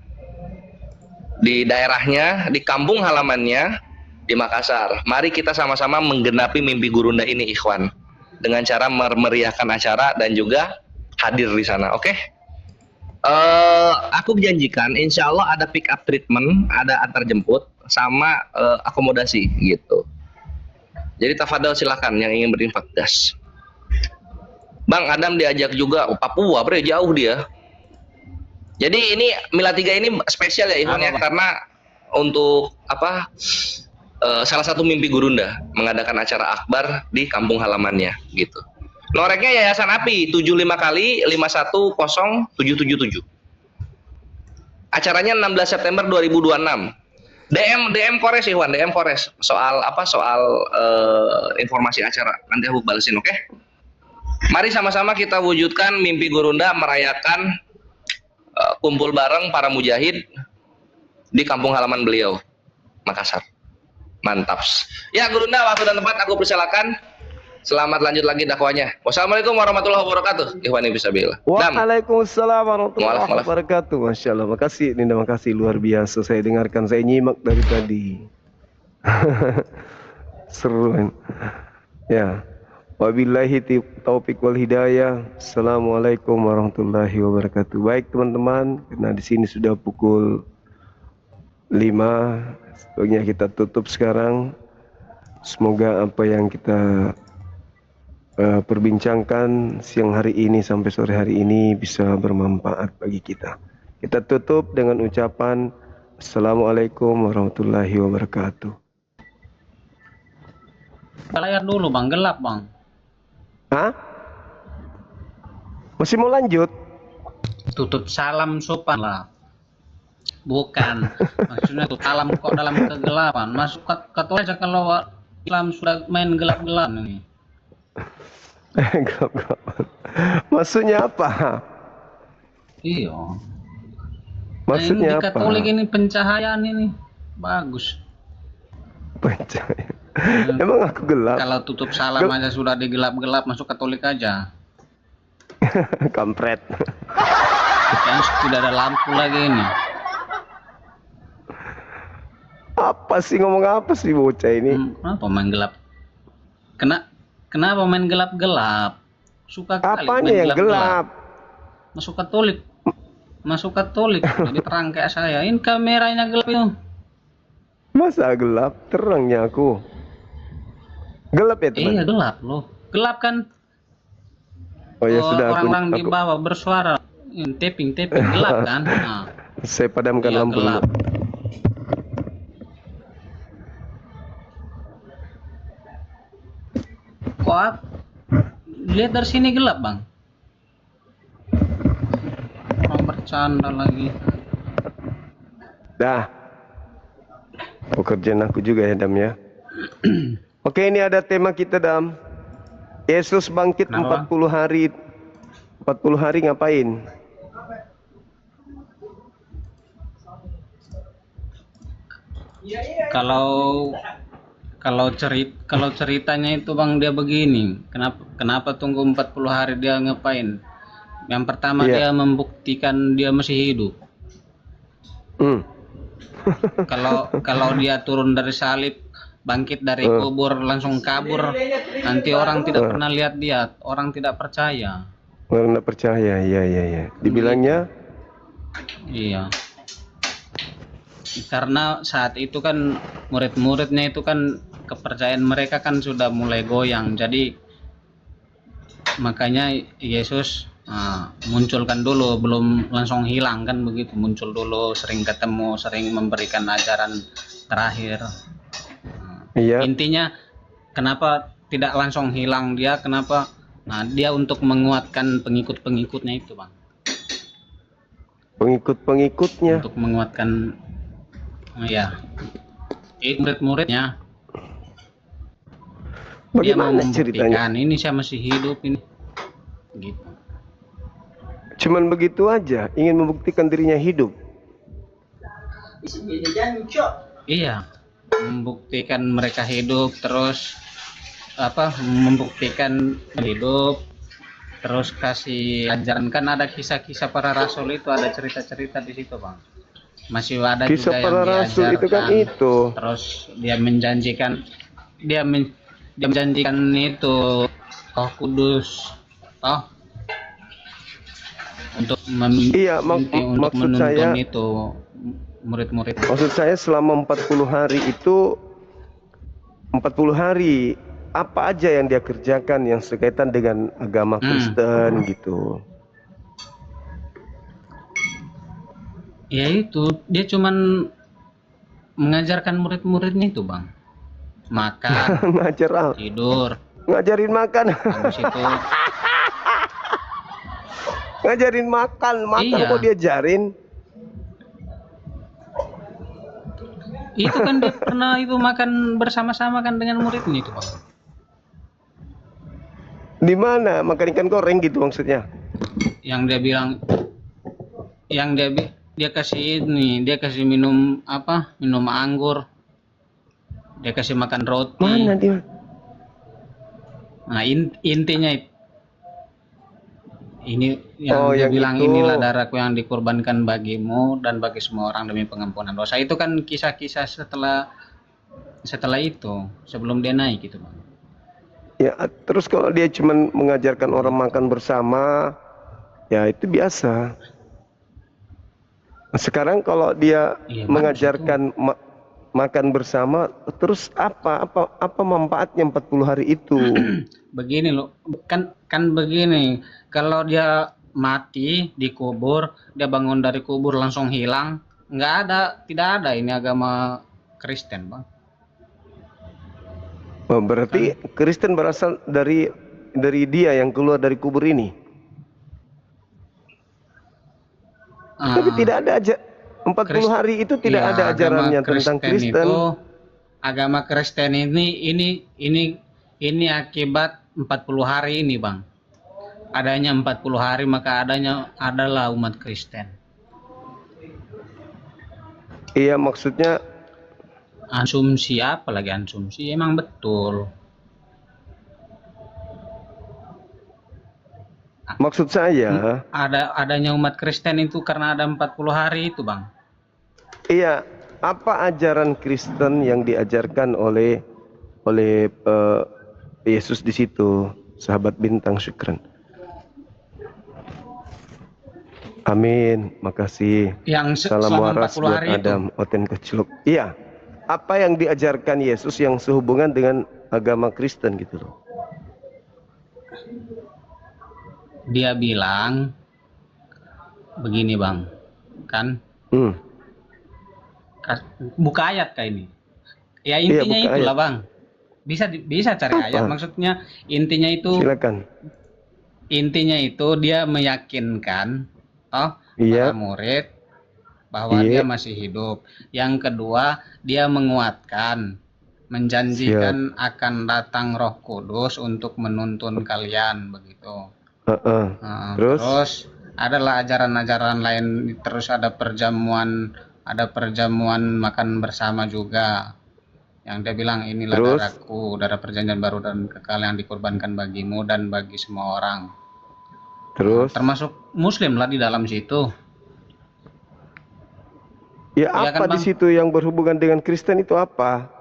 di daerahnya, di kampung halamannya di Makassar. Mari kita sama-sama menggenapi mimpi Gurunda ini, Ikhwan, dengan cara memeriahkan acara dan juga hadir di sana. Oke? Aku janjikan insya Allah ada pick up treatment, ada antar jemput, sama akomodasi gitu. Jadi tafadhol silakan yang ingin berinfak das. Bang Adam diajak juga, Papua bre, jauh dia. Jadi ini Milad 3 ini spesial ya Ikhwan ya, karena untuk apa, salah satu mimpi Gurunda mengadakan acara akbar di kampung halamannya gitu. Noreknya Yayasan API 75 kali 510777. Acaranya 16 September 2026. DM Kores Ikhwan, DM Kores soal apa, soal informasi acara. Nanti aku balesin, oke? Mari sama-sama kita wujudkan mimpi Gurunda merayakan kumpul bareng para mujahid di kampung halaman beliau, Makassar. Mantap. Ya Gurunda, waktu dan tempat aku persilakan. Selamat lanjut lagi dakwanya. Wassalamualaikum warahmatullahi wabarakatuh. Ikhwani fisabilillah. Waalaikumsalam warahmatullahi wabarakatuh. Masya Allah, makasih Ninda, makasih luar biasa. Saya dengarkan, saya nyimak dari tadi. Seru. Ya. Wabillahi taufik wal hidayah. Assalamualaikum warahmatullahi wabarakatuh. Baik teman-teman, karena di sini sudah pukul 5, sebaiknya kita tutup sekarang. Semoga apa yang kita perbincangkan siang hari ini sampai sore hari ini bisa bermanfaat bagi kita. Kita tutup dengan ucapan Assalamualaikum warahmatullahi wabarakatuh. Layar dulu bang, gelap bang. Hah? Masih mau lanjut? Tutup salam sopan lah. Bukan, maksudnya tuh salam kok dalam kegelapan. Masuk ke aja kalau Islam sudah main gelap-gelap nih. Gelap-gelapan. Maksudnya apa? Iya. Maksudnya nah, ini di Katolik ini pencahayaan ini bagus. Pencahayaan. Emang aku gelap? Kalau tutup salam aja sudah digelap-gelap, masuk Katolik aja. Kampret. Yang tidak ada lampu lagi ini. Apa sih, ngomong apa sih bocah ini? Kenapa main gelap? Kenapa main gelap-gelap? Suka kali Apanya main yang gelap? Masuk Katolik. Jadi terang kayak saya. Ini kameranya gelap itu. Masa gelap? Terangnya aku. Gelap ya teman? Iya gelap loh. Gelap kan? Oh ya sudah, orang-orang di bawah bersuara. Tapping gelap kan? Nah. Saya padamkan Iya, lampu gelap. dulu. Kok lihat dari sini gelap bang? Orang bercanda lagi. Dah. Pekerjaan aku juga ya Dam ya. Oke, ini ada tema kita Dam. Yesus bangkit. Kenapa? 40 hari. 40 hari ngapain? Kalau ceritanya itu bang, dia begini. Kenapa tunggu 40 hari, dia ngapain? Yang pertama dia membuktikan dia masih hidup. Kalau dia turun dari salib, bangkit dari kubur, langsung kabur, nanti orang tidak pernah lihat dia, orang tidak percaya. Orang tidak percaya, iya. Dibilangnya? Iya. karena saat itu kan murid-muridnya itu kan kepercayaan mereka kan sudah mulai goyang, jadi makanya Yesus munculkan dulu, belum langsung hilang kan begitu, muncul dulu, sering ketemu, sering memberikan ajaran terakhir. Iya. Intinya kenapa tidak langsung hilang dia, kenapa? Nah, dia untuk menguatkan pengikut-pengikutnya itu, Bang. Pengikut-pengikutnya. Untuk menguatkan ya murid-muridnya. Dia mau Bagaimana ceritanya? membuktikan ini saya masih hidup ini. Gitu. Cuman begitu aja, ingin membuktikan dirinya hidup. Iya, membuktikan mereka hidup, terus membuktikan hidup, terus kasih ajaran. Kan ada kisah-kisah para rasul itu, ada cerita-cerita di situ, Bang. Masih ada Kisah juga para yang rasul itu kan diajarkan. itu. Terus dia menjanjikan itu Roh Kudus, untuk Iya, untuk maksud menuntun saya, itu murid-murid. maksud saya selama 40 hari itu, 40 hari apa aja yang dia kerjakan yang berkaitan dengan agama Kristen gitu. Ya itu, dia cuman mengajarkan murid-muridnya itu, Bang. Makan, Ngajar apa? tidur, Ngajarin makan. habis itu Ngajarin makan Iya. kok diajarin. itu kan dia pernah itu makan bersama-sama kan dengan muridnya itu, Bang. Di mana makan ikan goreng gitu maksudnya? Yang dia bilang, yang dia kasih ini, dia kasih minum minum anggur, dia kasih makan roti. Mana dia? Nah, intinya ini yang Oh, dia yang bilang, itu. inilah darahku yang dikorbankan bagimu dan bagi semua orang demi pengampunan dosa. Itu kan kisah-kisah setelah itu, sebelum dia naik gitu, Bang. Ya, terus kalau dia cuma mengajarkan orang makan bersama, ya itu biasa. Sekarang kalau dia Iya, mengajarkan makan bersama, terus apa manfaatnya 40 hari itu? Begini loh, kan begini, kalau dia mati dikubur, dia bangun dari kubur langsung hilang, tidak ada ini agama Kristen, Bang. Oh, berarti Kristen berasal dari dia yang keluar dari kubur ini. Tapi tidak ada aja 40 hari itu tidak Iya, ada ajarannya tentang Kristen. Agama Kristen ini akibat 40 hari ini, Bang. Adanya 40 hari maka adalah umat Kristen. Iya, maksudnya Asumsi apa lagi asumsi? Emang betul. maksud saya Adanya umat Kristen itu karena ada 40 hari itu, Bang. iya, apa ajaran Kristen yang diajarkan oleh Yesus di situ, sahabat bintang, syukran. Amin, makasih. Yang Salam selama waras 40 buat hari itu. Adam, Oten Keciluk. Iya, apa yang diajarkan Yesus yang sehubungan dengan agama Kristen gitu loh. Dia bilang begini, Bang. Kan buka ayat kayak ini. Ya intinya buka itulah, ayat. Bang. Bisa cari Apa? ayat. Maksudnya intinya itu. Silakan. Intinya itu dia meyakinkan Iya. para murid bahwa dia masih hidup. Yang kedua, dia menguatkan, menjanjikan akan datang Roh Kudus untuk menuntun kalian begitu. Terus adalah ajaran-ajaran lain, terus ada perjamuan makan bersama juga. Yang dia bilang, inilah darahku, darah perjanjian baru dan kekal yang dikorbankan bagimu dan bagi semua orang. Terus termasuk Muslim lah di dalam situ. Ya, Ya apa kan, di Bang? situ yang berhubungan dengan Kristen itu apa?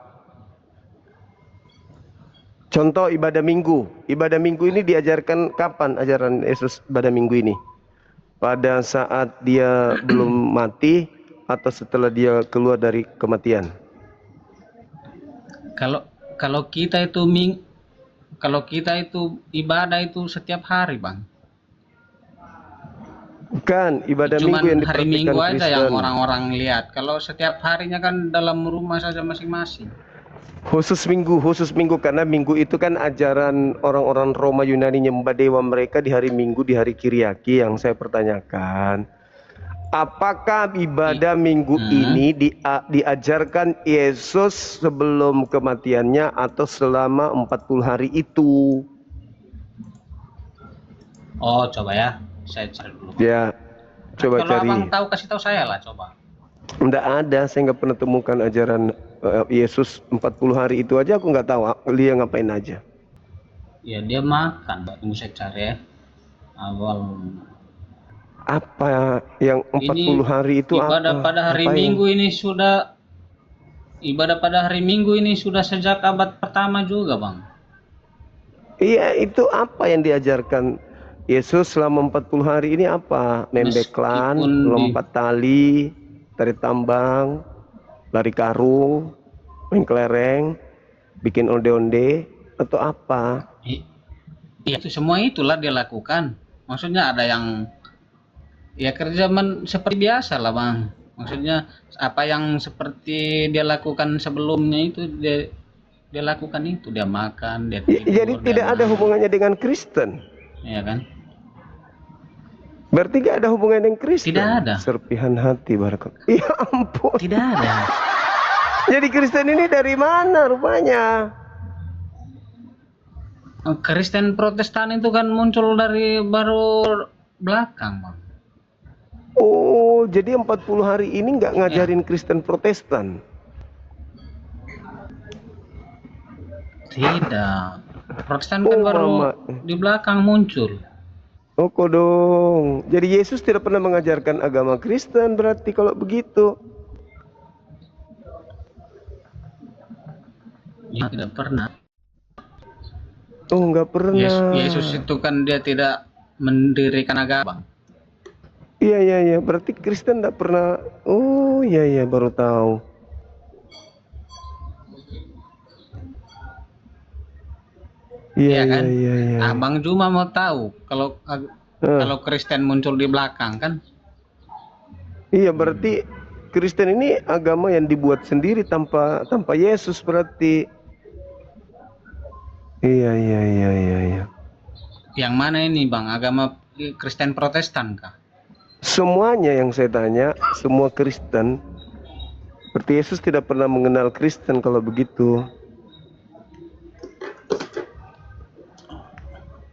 Contoh ibadah minggu. Ibadah minggu ini diajarkan kapan ajaran Yesus ibadah minggu ini? Pada saat dia belum mati atau setelah dia keluar dari kematian? Kalau kalau kita itu ibadah itu setiap hari, Bang. Bukan, ibadah minggu yang Cuman hari dipraktikkan Minggu aja yang Kristen. orang-orang lihat. Kalau setiap harinya kan dalam rumah saja masing-masing. Khusus minggu karena minggu itu kan ajaran orang-orang Roma Yunani nyembah dewa mereka di hari Minggu, di hari Kiriaki. Yang saya pertanyakan, apakah ibadah minggu ini diajarkan Yesus sebelum kematiannya atau selama 40 hari itu? Oh, coba ya. Saya cari dulu. Ya, coba Kalau cari. abang tahu kasih tahu saya lah, coba. Nggak ada, saya nggak pernah temukan ajaran Yesus 40 hari itu aja aku nggak tahu dia ngapain aja. Ya dia makan, tunggu saya cari ya. Awal Apa yang 40 hari itu ibadah apa? pada hari Apa yang- Minggu ini sudah ibadah pada hari Minggu ini sudah sejak abad pertama juga, Bang. Iya, itu apa yang diajarkan Yesus selama 40 hari ini apa? Membeklan, Meskipun lompat tali, tarik tambang, lari karung, main kelereng, bikin onde-onde, atau apa? Iya, itu semua itulah dia lakukan. Maksudnya ada yang ya kerja seperti biasa lah, Bang. Maksudnya apa yang seperti dia lakukan sebelumnya itu dia lakukan itu, dia makan, dia tidur, Jadi dia tidak ada main. hubungannya dengan Kristen. Iya kan? Berarti gak ada hubungan dengan Kristen. Tidak ada. Serpihan hati barakat. Ya ampun. Tidak ada. Jadi Kristen ini dari mana rupanya? Kristen Protestan itu kan muncul dari baru belakang, Bang. Oh, jadi 40 hari ini nggak ngajarin Kristen Protestan. Tidak. Protestan kan baru Mama. di belakang muncul. Oh, kodong. Jadi Yesus tidak pernah mengajarkan agama Kristen berarti kalau begitu. Ya, tidak pernah. Oh, nggak pernah. Yesus itu kan dia tidak mendirikan agama. Iya. Berarti Kristen nggak pernah. Oh, iya, baru tahu. Iya kan? iya. Abang cuma mau tahu kalau Kristen muncul di belakang kan? Iya, berarti Kristen ini agama yang dibuat sendiri tanpa Yesus berarti. Iya. Yang mana ini, Bang? Agama Kristen Protestan kah? Semuanya yang saya tanya, semua Kristen. Berarti Yesus tidak pernah mengenal Kristen kalau begitu.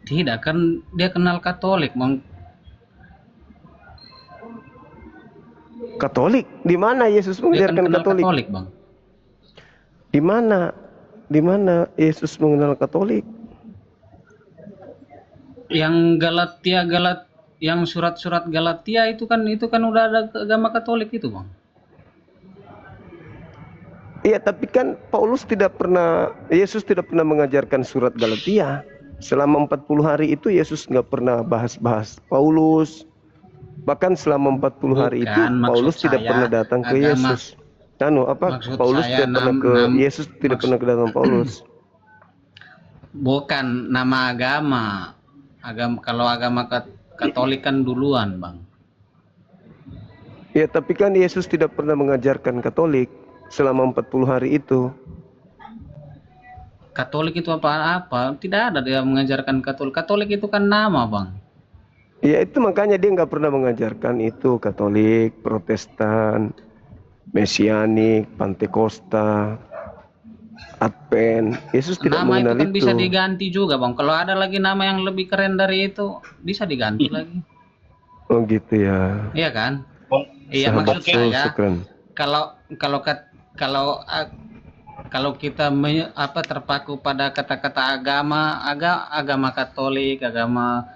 Tidak, kan dia kenal Katolik, Bang. Katolik? Di mana Yesus Dia kan mengajarkan kenal Katolik? Katolik, Bang. Di mana? Di mana Yesus mengenal Katolik? Yang yang surat-surat Galatia itu kan udah ada agama Katolik itu, Bang. Iya, tapi kan Yesus tidak pernah mengajarkan surat Galatia. Selama 40 hari itu Yesus nggak pernah bahas Paulus. Bahkan selama 40 hari itu Bukan, maksud Paulus tidak saya pernah datang ke agama. Yesus. Maksud Paulus saya tidak pernah ke Yesus, tidak pernah kedatangan Paulus. Bukan nama agama. Kalau agama Katolik kan duluan, Bang. Ya, tapi kan Yesus tidak pernah mengajarkan Katolik selama 40 hari itu. Katolik itu apa? Tidak ada dia mengajarkan Katolik. Katolik itu kan nama, Bang. Ya, itu makanya dia nggak pernah mengajarkan itu Katolik, Protestan, Mesianik, Pantekosta, Advent. Yesus tidak Nama itu mengenal kan bisa diganti juga, Bang. Kalau ada lagi nama yang lebih keren dari itu, bisa diganti lagi. Oh gitu ya. Iya kan? Iya, Sahabat maksud saya sekeren. kalau kita terpaku pada kata-kata agama Katolik, agama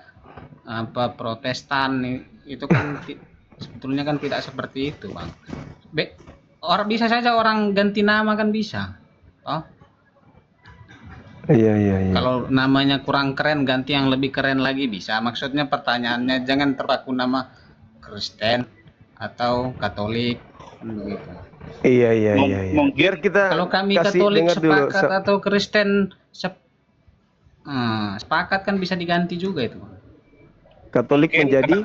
Protestan itu kan sebetulnya kan tidak seperti itu, Bang. Orang bisa saja orang ganti nama kan bisa. Oh. Iya. Kalau namanya kurang keren ganti yang lebih keren lagi bisa. Maksudnya pertanyaannya jangan terpaku nama Kristen atau Katolik. Kan begitu. Iya, iya, iya, iya. Mungkin Biar kita Kalau kami kasih Katolik dengar dulu. sepakat atau Kristen sepakat kan bisa diganti juga itu, Bang. Katolik mungkin menjadi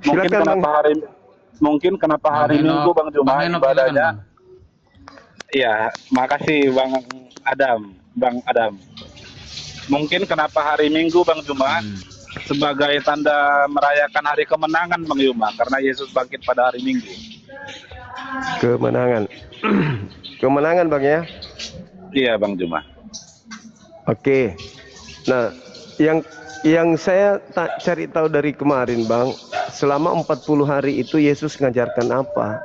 mungkin silakan Bang. kenapa hari Minggu Bang Bang Juma Henok, silakan, ibadahnya. Bang. Iya, makasih Bang Adam. Mungkin kenapa hari Minggu Bang Juma sebagai tanda merayakan hari kemenangan Bang Juma, karena Yesus bangkit pada hari Minggu. Kemenangan. Kemenangan Bang ya. Iya Bang Juma. Oke. Nah, yang saya cari tahu dari kemarin Bang, selama 40 hari itu Yesus ngajarkan apa?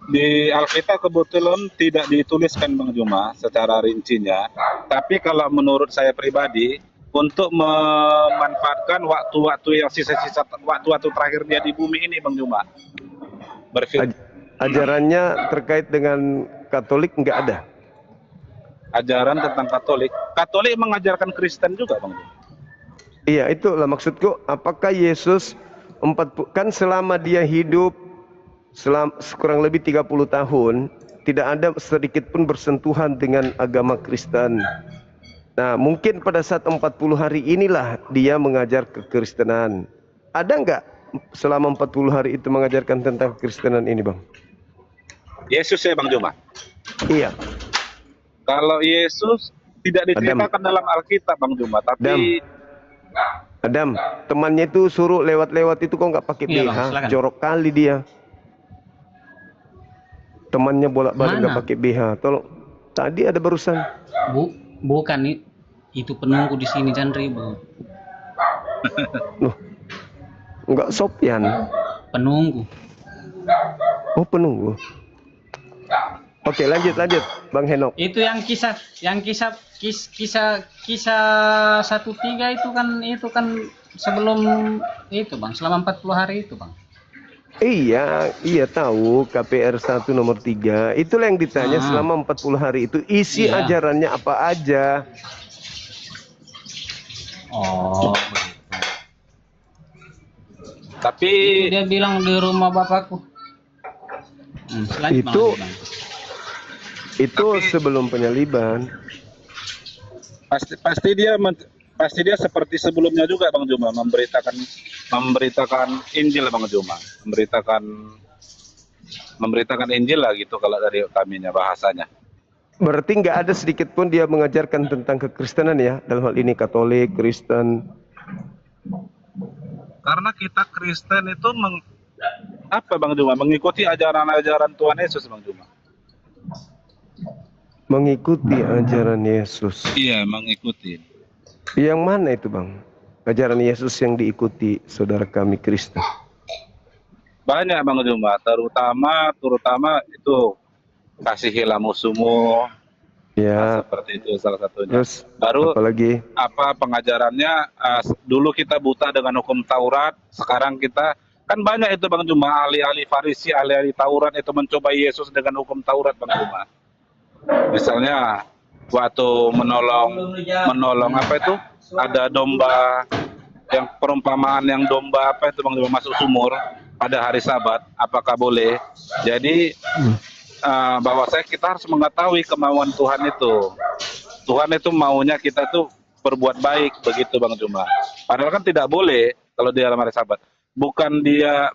Di Alkitab kebetulan tidak dituliskan Bang Juma secara rincinya, tapi kalau menurut saya pribadi, untuk memanfaatkan waktu-waktu yang sisa-sisa waktu-waktu terakhir dia di bumi ini Bang Juma. Ajarannya terkait dengan Katolik nggak ada? Ajaran tentang Katolik. Katolik mengajarkan Kristen juga Bang Juma. Iya, itulah maksudku. Apakah Yesus kan selama dia hidup kurang lebih 30 tahun tidak ada sedikit pun bersentuhan dengan agama Kristen. Nah, mungkin pada saat 40 hari inilah dia mengajar kekristenan. Ada nggak selama 40 hari itu mengajarkan tentang kekristenan ini, Bang? Yesus ya Bang Juma. Iya. Kalau Yesus tidak diceritakan dalam Alkitab Bang Juma, tapi Adam, temannya itu suruh lewat-lewat itu kok nggak pakai Iya, BH, Bang, jorok kali dia. Temannya bolak-balik nggak pakai BH. Tolong, tadi ada barusan. Bukan itu penunggu di sini jangan ribut. Loh, nggak Sopyan. Penunggu. Oh, penunggu. Oke, lanjut Bang Henok. Itu yang kisah 1:3 itu kan sebelum itu Bang, selama 40 hari itu Bang. Iya tahu KPR 1 nomor 3. Itulah yang ditanya selama 40 hari itu isi ajarannya apa aja. Oh, tapi dia bilang di rumah bapakku. Itu sebelum penyaliban. Pasti dia seperti sebelumnya juga Bang Juma, memberitakan Injil Bang Juma, memberitakan Injil lah gitu kalau dari kaminya bahasanya. Berarti nggak ada sedikit pun dia mengajarkan tentang kekristenan ya, dalam hal ini Katolik, Kristen. Karena kita Kristen itu Bang Juma, mengikuti ajaran-ajaran Tuhan Yesus Bang Juma. Mengikuti ajaran Yesus. Iya, mengikuti. Yang mana itu Bang? Ajaran Yesus yang diikuti saudara kami Kristen. Banyak Bang Juma, terutama itu kasihilah musuhmu. Ya, seperti itu salah satunya. Terus baru apalagi? Pengajarannya dulu kita buta dengan hukum Taurat, sekarang kita kan banyak itu Bang Juma, ahli-ahli Farisi, ahli-ahli Taurat itu mencoba Yesus dengan hukum Taurat Bang Juma. Misalnya waktu menolong apa itu? Ada domba, yang perumpamaan yang domba apa itu Bang Juma masuk sumur pada hari Sabat, apakah boleh? Jadi bahwa kita harus mengetahui kemauan Tuhan itu. Tuhan itu maunya kita tuh berbuat baik begitu Bang Juma. Padahal kan tidak boleh kalau di dalam hari Sabat. Bukan dia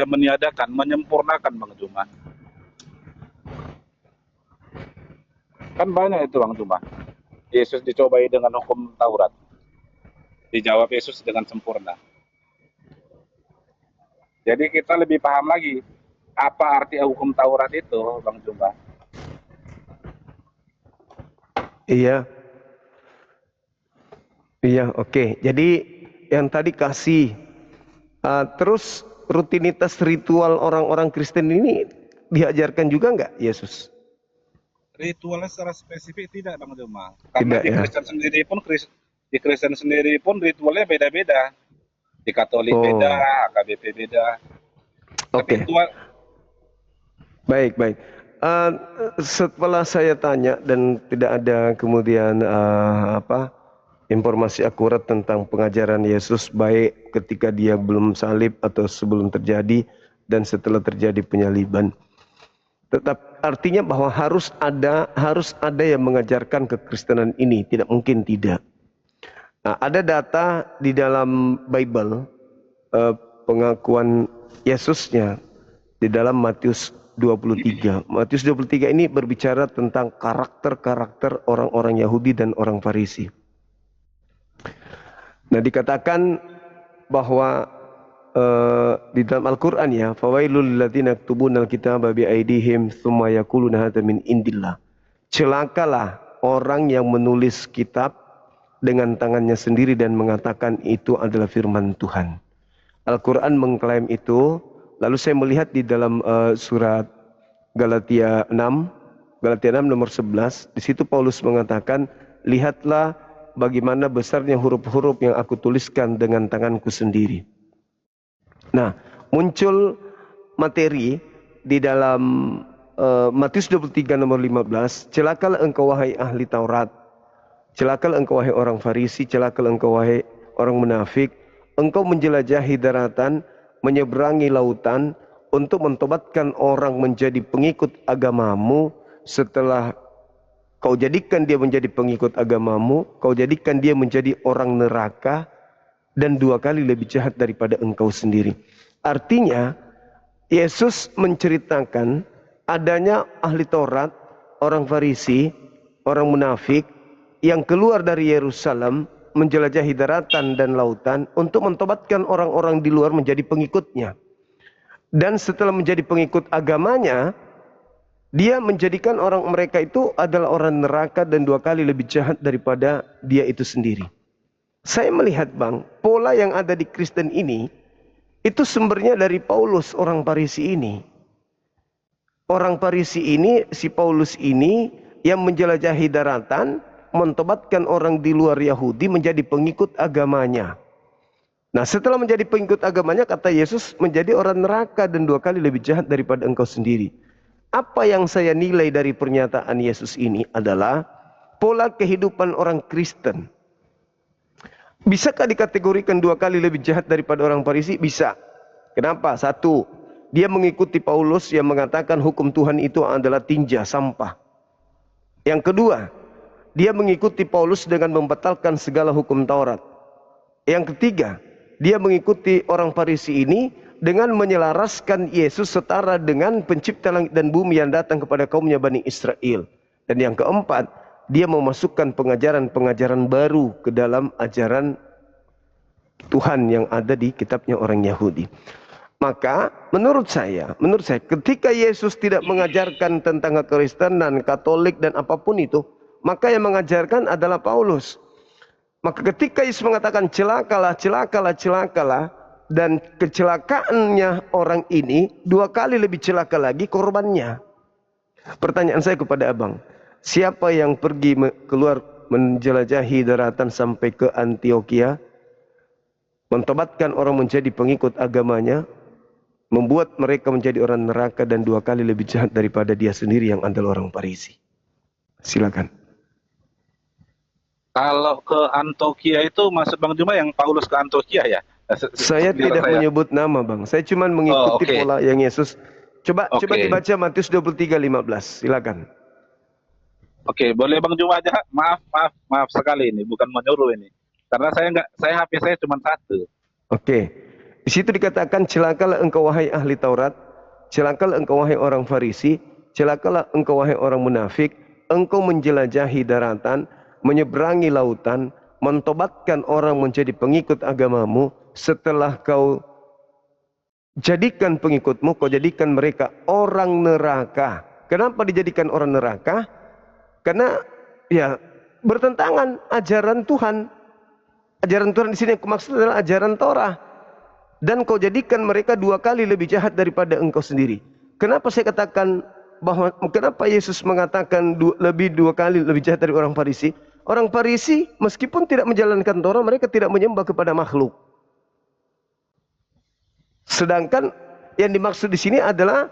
meniadakan, menyempurnakan Bang Juma. Kan banyak itu Bang Juma. Yesus dicobai dengan hukum Taurat. Dijawab Yesus dengan sempurna. Jadi kita lebih paham lagi apa arti hukum Taurat itu Bang Juma. Iya, oke. Jadi yang tadi kasih, terus rutinitas ritual orang-orang Kristen ini diajarkan juga nggak Yesus? Ritualnya secara spesifik tidak Bang Juma. Karena Tidak, di Kristen sendiri pun ritualnya beda-beda. Di Katolik beda, AKBP beda. Oke. Baik. Setelah saya tanya dan tidak ada kemudian informasi akurat tentang pengajaran Yesus, baik ketika dia belum salib atau sebelum terjadi dan setelah terjadi penyaliban. Tetap artinya bahwa harus ada yang mengajarkan kekristenan ini, tidak mungkin tidak. Nah, ada data di dalam Bible pengakuan Yesusnya di dalam Matius 23. Matius 23 ini berbicara tentang karakter-karakter orang-orang Yahudi dan orang Farisi. Nah, dikatakan bahwa di dalam Al-Quran ya, fawailul ladzina yaktubuna al-kitaba biaidihim tsumma yaquluna hadza min indillah. Celakalah orang yang menulis kitab dengan tangannya sendiri dan mengatakan itu adalah firman Tuhan. Al-Quran mengklaim itu. Lalu saya melihat di dalam surat Galatia 6 nomor 11, di situ Paulus mengatakan, lihatlah bagaimana besarnya huruf-huruf yang aku tuliskan dengan tanganku sendiri. Nah, muncul materi di dalam Matius 23 nomor 15, celakalah engkau wahai ahli Taurat, celakalah engkau wahai orang Farisi, celakalah engkau wahai orang munafik, engkau menjelajahi daratan, menyeberangi lautan untuk mentobatkan orang menjadi pengikut agamamu. Setelah kau jadikan dia menjadi pengikut agamamu, kau jadikan dia menjadi orang neraka dan 2 kali lebih jahat daripada engkau sendiri. Artinya Yesus menceritakan adanya ahli Taurat, orang Farisi, orang munafik yang keluar dari Yerusalem menjelajahi daratan dan lautan untuk mentobatkan orang-orang di luar menjadi pengikutnya. Dan setelah menjadi pengikut agamanya, dia menjadikan orang mereka itu adalah orang neraka dan 2 kali lebih jahat daripada dia itu sendiri. Saya melihat Bang, pola yang ada di Kristen ini, itu sumbernya dari Paulus, orang Farisi ini. Orang Farisi ini, si Paulus ini yang menjelajahi daratan, mentobatkan orang di luar Yahudi menjadi pengikut agamanya. Nah, setelah menjadi pengikut agamanya, kata Yesus, menjadi orang neraka dan 2 kali lebih jahat daripada engkau sendiri. Apa yang saya nilai dari pernyataan Yesus ini adalah pola kehidupan orang Kristen. Bisakah dikategorikan 2 kali lebih jahat daripada orang Farisi? Bisa. Kenapa? 1, dia mengikuti Paulus yang mengatakan hukum Tuhan itu adalah tinja, sampah. Yang kedua, dia mengikuti Paulus dengan membatalkan segala hukum Taurat. Yang ketiga, dia mengikuti orang Farisi ini dengan menyelaraskan Yesus setara dengan pencipta langit dan bumi yang datang kepada kaumnya Bani Israel. Dan yang keempat, dia memasukkan pengajaran-pengajaran baru ke dalam ajaran Tuhan yang ada di kitabnya orang Yahudi. Maka menurut saya ketika Yesus tidak mengajarkan tentang kekristenan, Katolik dan apapun itu, maka yang mengajarkan adalah Paulus. Maka ketika Yesus mengatakan celakalah, celakalah, celakalah, dan kecelakaannya orang ini 2 kali lebih celaka lagi korbannya. Pertanyaan saya kepada abang, siapa yang pergi keluar menjelajahi daratan sampai ke Antioquia, mentobatkan orang menjadi pengikut agamanya, membuat mereka menjadi orang neraka dan 2 kali lebih jahat daripada dia sendiri yang adalah orang Farisi? Silakan. Kalau ke Antioquia itu maksud Bang Juma yang Paulus ke Antioquia ya? Saya tidak menyebut nama Bang. Saya cuma mengikuti pola yang Yesus. Coba dibaca Matius 23:15. Silakan. Oke, boleh Bang Juma aja. Maaf sekali ini, bukan menyuruh ini. Karena HP saya cuma 1. Oke. Di situ dikatakan celakalah engkau wahai ahli Taurat, celakalah engkau wahai orang Farisi, celakalah engkau wahai orang munafik, engkau menjelajahi daratan, menyeberangi lautan, mentobatkan orang menjadi pengikut agamamu, setelah kau jadikan pengikutmu, kau jadikan mereka orang neraka. Kenapa dijadikan orang neraka? Karena ya bertentangan ajaran Tuhan. Ajaran Tuhan di sini yang maksud adalah ajaran Torah. Dan kau jadikan mereka 2 kali lebih jahat daripada engkau sendiri. Kenapa saya katakan bahwa kenapa Yesus mengatakan lebih 2 kali lebih jahat dari orang Farisi? Orang Farisi meskipun tidak menjalankan Torah, mereka tidak menyembah kepada makhluk. Sedangkan yang dimaksud di sini adalah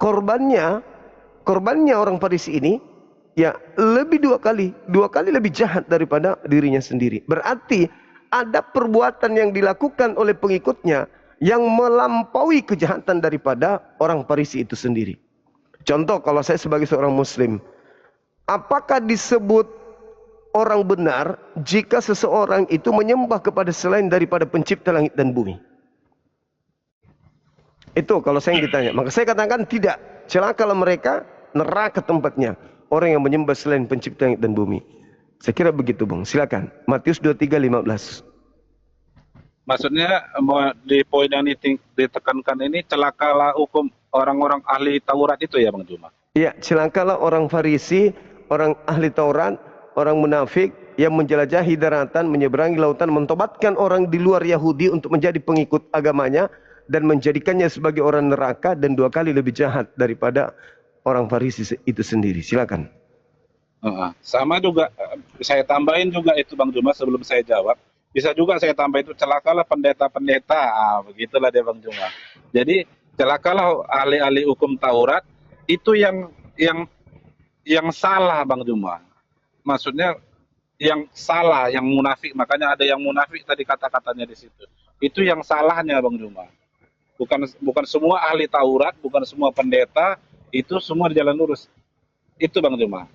korbannya orang Farisi ini ya lebih dua kali lebih jahat daripada dirinya sendiri. Berarti ada perbuatan yang dilakukan oleh pengikutnya yang melampaui kejahatan daripada orang Farisi itu sendiri. Contoh, kalau saya sebagai seorang muslim, apakah disebut orang benar jika seseorang itu menyembah kepada selain daripada pencipta langit dan bumi? Itu kalau saya yang ditanya. Maka saya katakan tidak. Celakalah mereka, neraka tempatnya. Orang yang menyembah selain pencipta langit dan bumi. Saya kira begitu, Bang. Silakan. Matius 23:15. Maksudnya di poin yang ditekankan ini celakalah hukum orang-orang ahli Taurat itu ya Bang Juma? Iya, celakalah orang Farisi, orang ahli Taurat, orang munafik yang menjelajahi daratan, menyeberangi lautan, mentobatkan orang di luar Yahudi untuk menjadi pengikut agamanya dan menjadikannya sebagai orang neraka dan 2 kali lebih jahat daripada orang Farisi itu sendiri. Silakan. Sama juga saya tambahin juga itu Bang Juma sebelum saya jawab. Bisa juga saya tambah itu celakalah pendeta-pendeta. Begitulah dia Bang Juma. Jadi celakalah ahli-ahli hukum Taurat itu yang salah Bang Juma. Maksudnya yang salah, yang munafik. Makanya ada yang munafik tadi kata-katanya di situ. Itu yang salahnya Bang Juma. Bukan semua ahli Taurat, bukan semua pendeta itu semua di jalan lurus. Itu Bang Juma.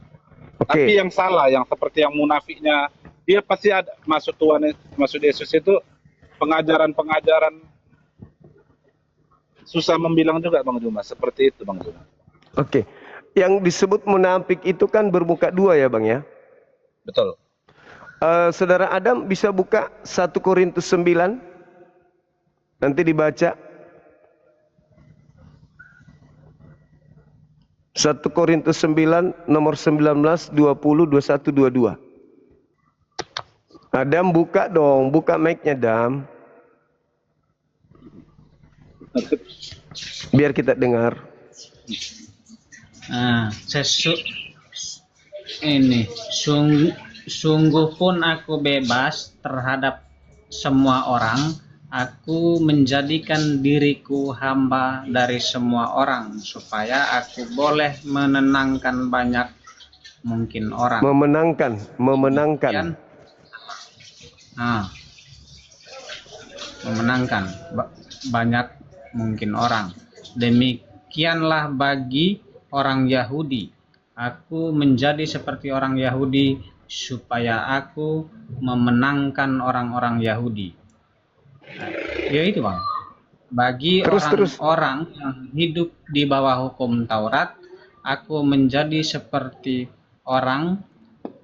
Tapi yang salah, yang seperti yang munafiknya, dia pasti ada maksud Yesus itu pengajaran susah membilang juga Bang Juma, seperti itu Bang Juma. Oke. Yang disebut munafik itu kan bermuka 2 ya Bang ya? Betul. Saudara Adam bisa buka 1 Korintus 9. Nanti dibaca. 1 Korintus 9 nomor 19, 20, 21, 22. Adam buka dong, buka mic-nya Adam. Biar kita dengar. Sungguh pun aku bebas terhadap semua orang. Aku menjadikan diriku hamba dari semua orang supaya aku boleh menenangkan banyak mungkin orang. Memenangkan. Memenangkan banyak mungkin orang. Demikianlah bagi orang Yahudi. Aku menjadi seperti orang Yahudi supaya aku memenangkan orang-orang Yahudi. Ya itu Bang. Bagi orang-orang yang hidup di bawah hukum Taurat, aku menjadi seperti orang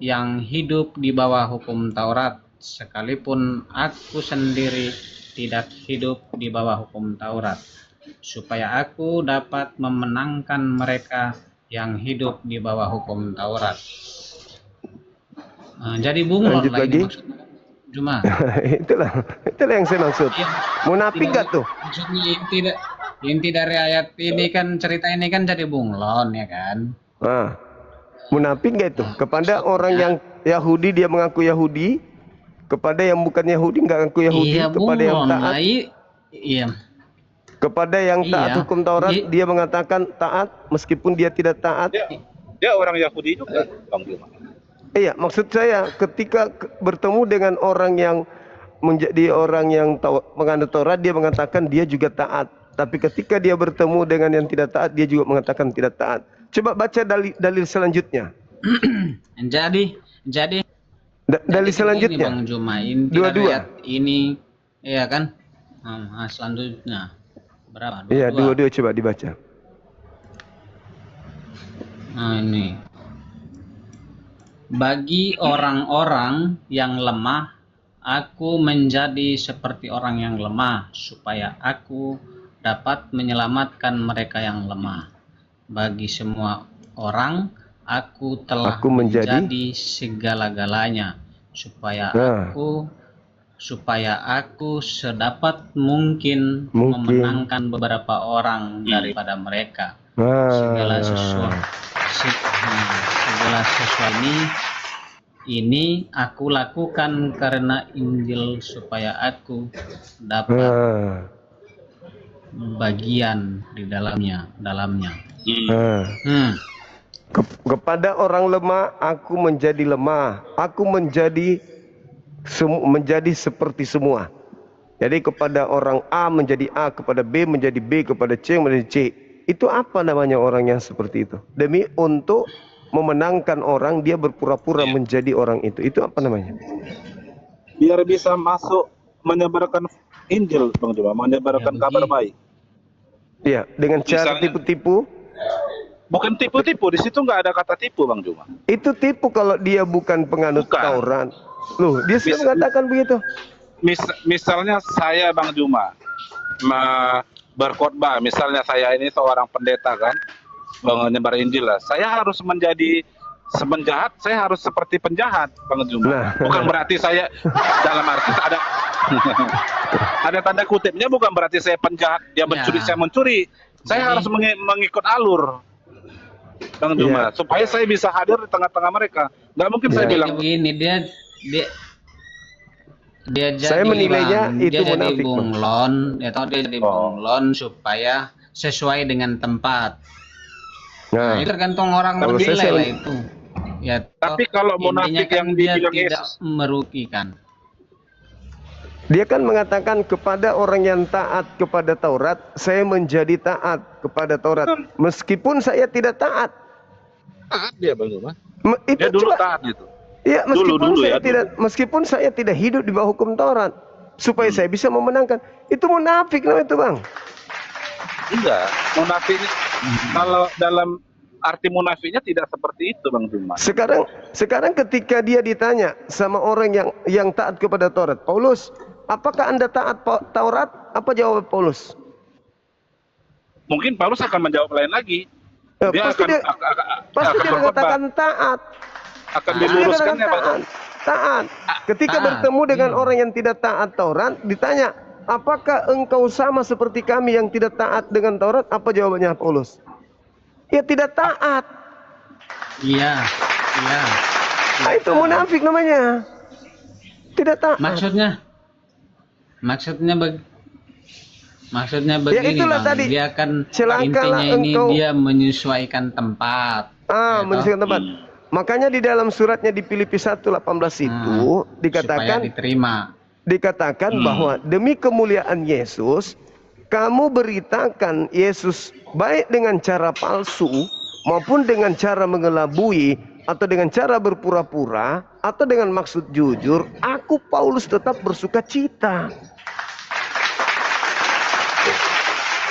yang hidup di bawah hukum Taurat, sekalipun aku sendiri tidak hidup di bawah hukum Taurat, supaya aku dapat memenangkan mereka yang hidup di bawah hukum Taurat. Jadi bunglon lah ini maksudnya. Cuma itulah yang saya maksud. Munafik gak tuh? Maksudnya inti dari ayat ini kan, cerita ini kan jadi bunglon ya kan. Munafik gak itu? Kepada orang yang Yahudi dia mengaku Yahudi, kepada yang bukan Yahudi nggak ngaku Yahudi, kepada yang taat. Iya. Kepada yang taat hukum Taurat dia mengatakan taat meskipun dia tidak taat. Dia orang Yahudi juga, Bang Juma. Iya, maksud saya ketika bertemu dengan orang yang menjadi orang yang menganut Taurat, dia mengatakan dia juga taat. Tapi ketika dia bertemu dengan yang tidak taat, dia juga mengatakan tidak taat. Coba baca dalil selanjutnya. Jadi dalil selanjutnya. Bang Juma, inti dua-dua. Ini iya kan? Selanjutnya berapa? Iya, dua-dua coba dibaca. Nah, ini. Bagi orang-orang yang lemah, aku menjadi seperti orang yang lemah, supaya aku dapat menyelamatkan mereka yang lemah. Bagi semua orang, aku telah menjadi segala-galanya, supaya aku sedapat mungkin memenangkan beberapa orang daripada mereka. Segala sesuatu ini aku lakukan karena Injil, supaya aku dapat bagian di dalamnya. Kepada orang lemah aku menjadi lemah, aku menjadi seperti semua. Jadi kepada orang A menjadi A, kepada B menjadi B, kepada C menjadi C. Itu apa namanya orang yang seperti itu? Demi untuk memenangkan orang, dia berpura-pura menjadi orang itu. Itu apa namanya? Biar bisa masuk menyebarkan Injil, Bang Juma, menyebarkan kabar baik. Iya, dengan cara Misalnya- tipu-tipu. Bukan tipu-tipu, di situ nggak ada kata tipu, Bang Juma. Itu tipu kalau dia bukan penganut Bukan. Taurat. Loh, dia sudah mengatakan begitu. Misalnya saya, Bang Juma, berkhotbah, misalnya saya ini seorang pendeta kan, menyebar Injil lah. Saya harus menjadi penjahat, saya harus seperti penjahat, Bang Juma. Nah. Bukan berarti saya dalam arti ada ada tanda kutipnya, bukan berarti saya penjahat, dia mencuri, saya mencuri. Saya harus mengikut alur, Bang Juma, supaya saya bisa hadir di tengah-tengah mereka. Nggak mungkin saya bilang begini, dia jadi Saya menilainya Bang, itu dia jadi munafik, Bang. bunglon, atau dia jadi bunglon supaya sesuai dengan tempat. Nah, Nah, itu tergantung orang kalau menilai saya- lah itu. Ya, Tapi kalau intinya munafik kan yang dia dibilang tidak Yesus. merugikan. dia kan mengatakan kepada orang yang taat kepada Taurat, saya menjadi taat kepada Taurat. Meskipun saya tidak taat. Taat dia, Bang Juma. Itu Dia dulu coba- taat itu. Ya, Dulu ya, meskipun saya tidak hidup di bawah hukum Taurat, supaya saya bisa memenangkan. Itu munafik namanya itu, Bang. Enggak, munafik kalau dalam arti munafiknya tidak seperti itu, Bang Juma. Sekarang ketika dia ditanya sama orang yang taat kepada Taurat, Paulus, apakah Anda taat Taurat? Apa jawab Paulus? Mungkin Paulus akan menjawab lain lagi. Pasti dia mengatakan taat. akan Dia diluruskan katakan ya, Pak. taat. Ketika Taat, bertemu dengan iya. orang yang tidak taat Taurat, ditanya, apakah engkau sama seperti kami yang tidak taat dengan Taurat? Apa jawabannya Paulus? Ya tidak taat. Iya. Nah, itu munafik namanya. Tidak taat. Maksudnya begini, itulah Bang. tadi. Dia kan Celakalah intinya ini engkau. dia menyesuaikan tempat. Ya, Menyesuaikan tempat. Makanya di dalam suratnya di Filipi 1:18 itu supaya diterima. dikatakan bahwa demi kemuliaan Yesus, kamu beritakan Yesus baik dengan cara palsu maupun dengan cara mengelabui atau dengan cara berpura-pura atau dengan maksud jujur, aku Paulus tetap bersuka cita.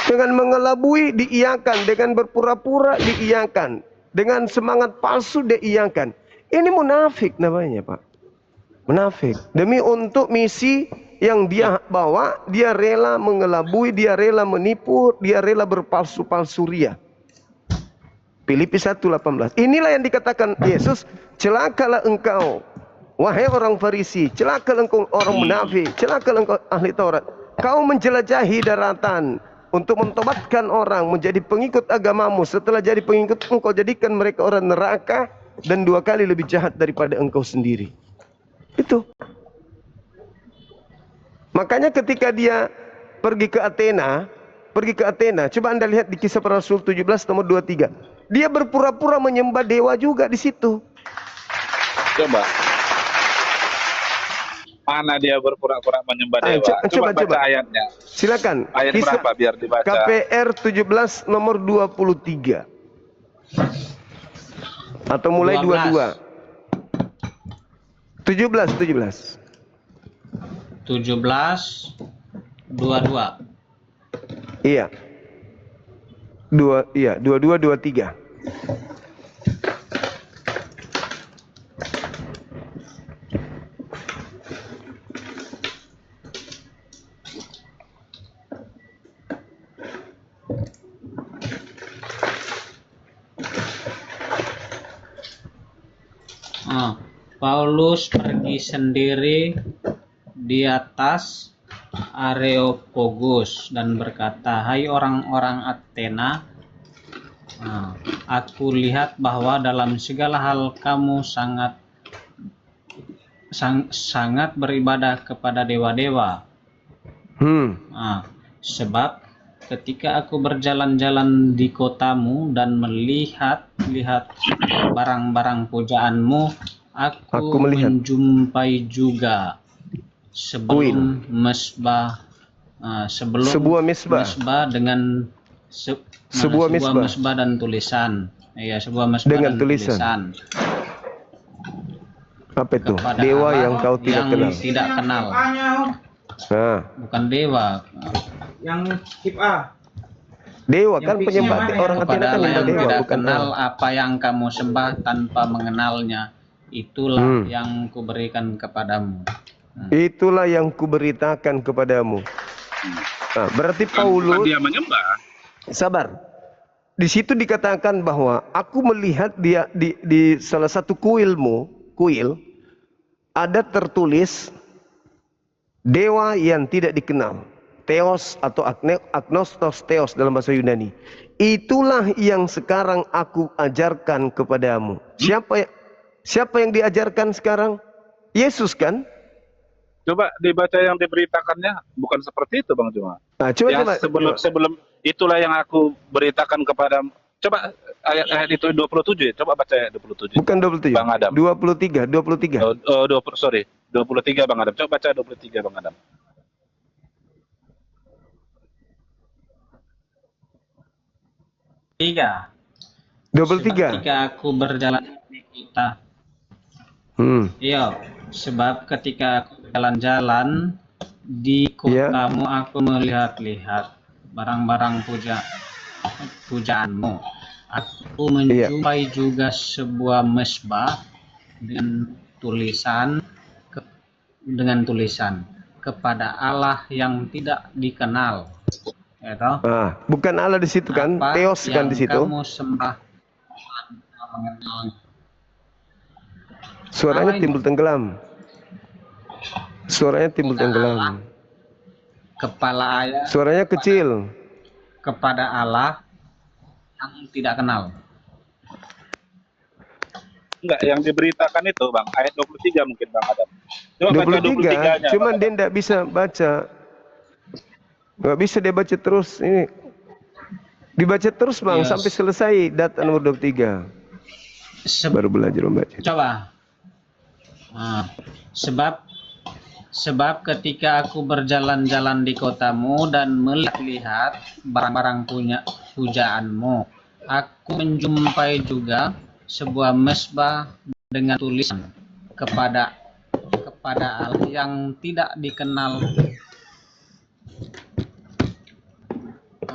Dengan mengelabui diiyakan, dengan berpura-pura diiyakan, dengan semangat palsu diiyakan. Ini munafik namanya, Pak. Munafik. Demi untuk misi yang dia bawa, dia rela mengelabui, dia rela menipu, dia rela berpalsu-palsu ria. Filipi 1:18. Inilah yang dikatakan Yesus, celakalah engkau, wahai orang Farisi, celakalah engkau orang munafik, celakalah engkau ahli Taurat. Kau menjelajahi daratan untuk mentobatkan orang menjadi pengikut agamamu. Setelah jadi pengikut, engkau jadikan mereka orang neraka dan 2 kali lebih jahat daripada engkau sendiri. Itu. Makanya ketika dia pergi ke Athena, coba Anda lihat di Kisah Para Rasul 17 nomor 23. Dia berpura-pura menyembah dewa juga di situ. Coba. Mana dia berpura-pura menyembah dewa? Coba. Baca ayatnya. Silakan. Ayat berapa biar dibaca? KPR 17 nomor 23. Atau mulai 22. 17. 22. Iya. 22 23. Paulus pergi sendiri di atas Areopagus dan berkata, "Hai orang-orang Athena, aku lihat bahwa dalam segala hal kamu sangat beribadah kepada dewa-dewa. Sebab ketika aku berjalan-jalan di kotamu dan melihat barang-barang pujaanmu, Aku melihat. menjumpai juga sebelum mesbah Sebuah mesbah. dengan Sebuah mesbah. mesbah dan tulisan. Iya, sebuah mesbah Dengan dan tulisan. Apa itu? Kepada Dewa Allah yang kau tidak yang kenal. tidak kenal. Nah, Bukan dewa. Yang tip A. dewa Yang kan fixnya penyembah. mana ya? Orang Athena Kepada kan Allah nyembah yang dewa, tidak bukan kenal Allah. apa yang kamu sembah tanpa mengenalnya, itulah yang kuberikan kepadamu. Itulah yang kuberitakan kepadamu. Nah, berarti Bukan Paulus dia menyembah. sabar. Di situ dikatakan bahwa aku melihat dia di salah satu kuil ada tertulis dewa yang tidak dikenal. Theos atau agnostos theos dalam bahasa Yunani. Itulah yang sekarang aku ajarkan kepadamu. Siapa yang diajarkan sekarang? Yesus kan? Coba dibaca yang diberitakannya, bukan seperti itu Bang Juma. Nah, Ya, coba. sebelum itulah yang aku beritakan kepada, coba ayat itu 27 ya, coba baca ayat 27. Bukan 27. Bang Adam. 23. 23 Bang Adam. Coba baca 23 Bang Adam. Tiga. 23. Ketika aku berjalan di kota. Iya, sebab ketika aku jalan-jalan di kotamu, aku melihat-lihat barang-barang pujaanmu. Aku menjumpai juga sebuah mesbah dengan tulisan kepada Allah yang tidak dikenal. Ya toh? Bukan Allah di situ kan? Theos kan di situ. Kamu sembah mengenal. Suaranya timbul tenggelam. Kepala ayat. Suaranya kecil. Kepada Allah yang tidak kenal. Enggak, yang diberitakan itu Bang, ayat 23 mungkin Bang Adam. Coba baca 23-nya. Cuman dia tidak bisa baca. Nggak bisa dia baca terus ini. Dibaca terus Bang sampai selesai data nomor 23. Baru belajar membaca. Coba. Sebab ketika aku berjalan-jalan di kotamu dan melihat barang-barang pujaanmu, aku menjumpai juga sebuah mesbah dengan tulisan kepada Allah yang tidak dikenal.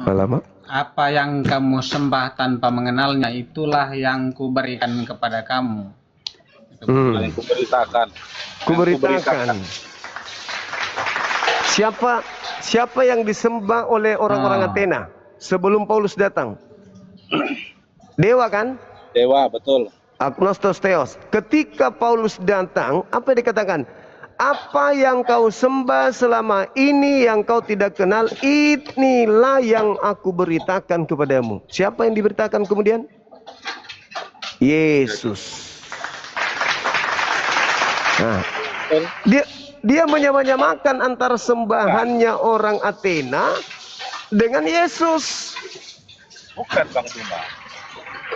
Alamak. Apa yang kamu sembah tanpa mengenalnya, itulah yang kuberikan kepada kamu. Yang kuberitakan. Siapa yang disembah oleh orang-orang Athena sebelum Paulus datang? Dewa kan? Dewa, betul. Agnostos theos. Ketika Paulus datang, apa yang dikatakan? Apa yang kau sembah selama ini yang kau tidak kenal, inilah yang aku beritakan kepadamu. Siapa yang diberitakan kemudian? Yesus. Nah, dia menyamakan antara sembahannya orang Athena dengan Yesus. Bukan Bang Juma.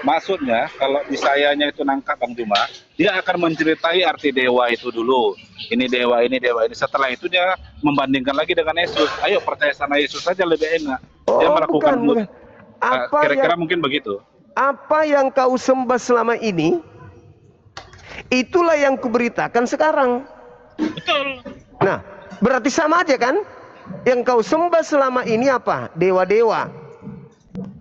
Maksudnya kalau di sayanya itu nangkap Bang Juma, dia akan menceritai arti dewa itu dulu. Ini dewa, ini dewa, ini. Setelah itu dia membandingkan lagi dengan Yesus. Ayo percaya sama Yesus saja lebih enak. Dia melakukan bukan. Kira-kira mungkin begitu. Apa yang kau sembah selama ini, itulah yang kuberitakan sekarang. Betul. Nah, berarti sama aja kan? Yang kau sembah selama ini apa? Dewa-dewa.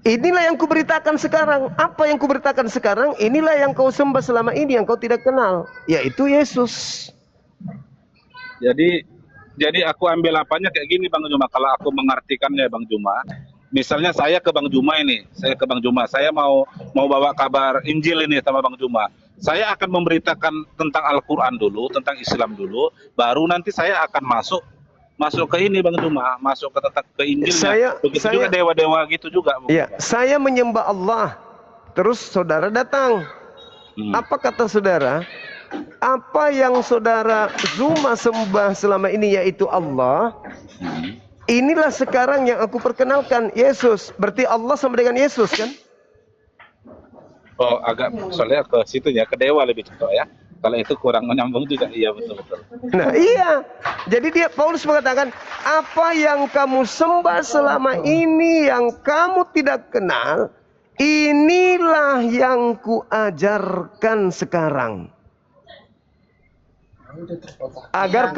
Inilah yang kuberitakan sekarang. Apa yang kuberitakan sekarang? Inilah yang kau sembah selama ini yang kau tidak kenal, yaitu Yesus. Jadi aku ambil apanya kayak gini Bang Juma. Kalau aku mengartikannya Bang Juma, misalnya saya ke Bang Juma ini, saya mau bawa kabar Injil ini sama Bang Juma. Saya akan memberitakan tentang Al-Quran dulu, tentang Islam dulu, baru nanti saya akan masuk ke ini Bang Juma, masuk ke Injilnya. Begitu juga dewa-dewa gitu juga. Iya, saya menyembah Allah. Terus saudara datang. Apa kata saudara? Apa yang saudara Zuma sembah selama ini yaitu Allah. Inilah sekarang yang aku perkenalkan, Yesus. Berarti Allah sama dengan Yesus kan? Oh, agak soalnya ke situ ya, ke dewa lebih contoh ya. Kalau itu kurang menyambung juga, iya betul-betul. Nah iya, jadi Paulus mengatakan, apa yang kamu sembah selama ini yang kamu tidak kenal, inilah yang kuajarkan sekarang. Agar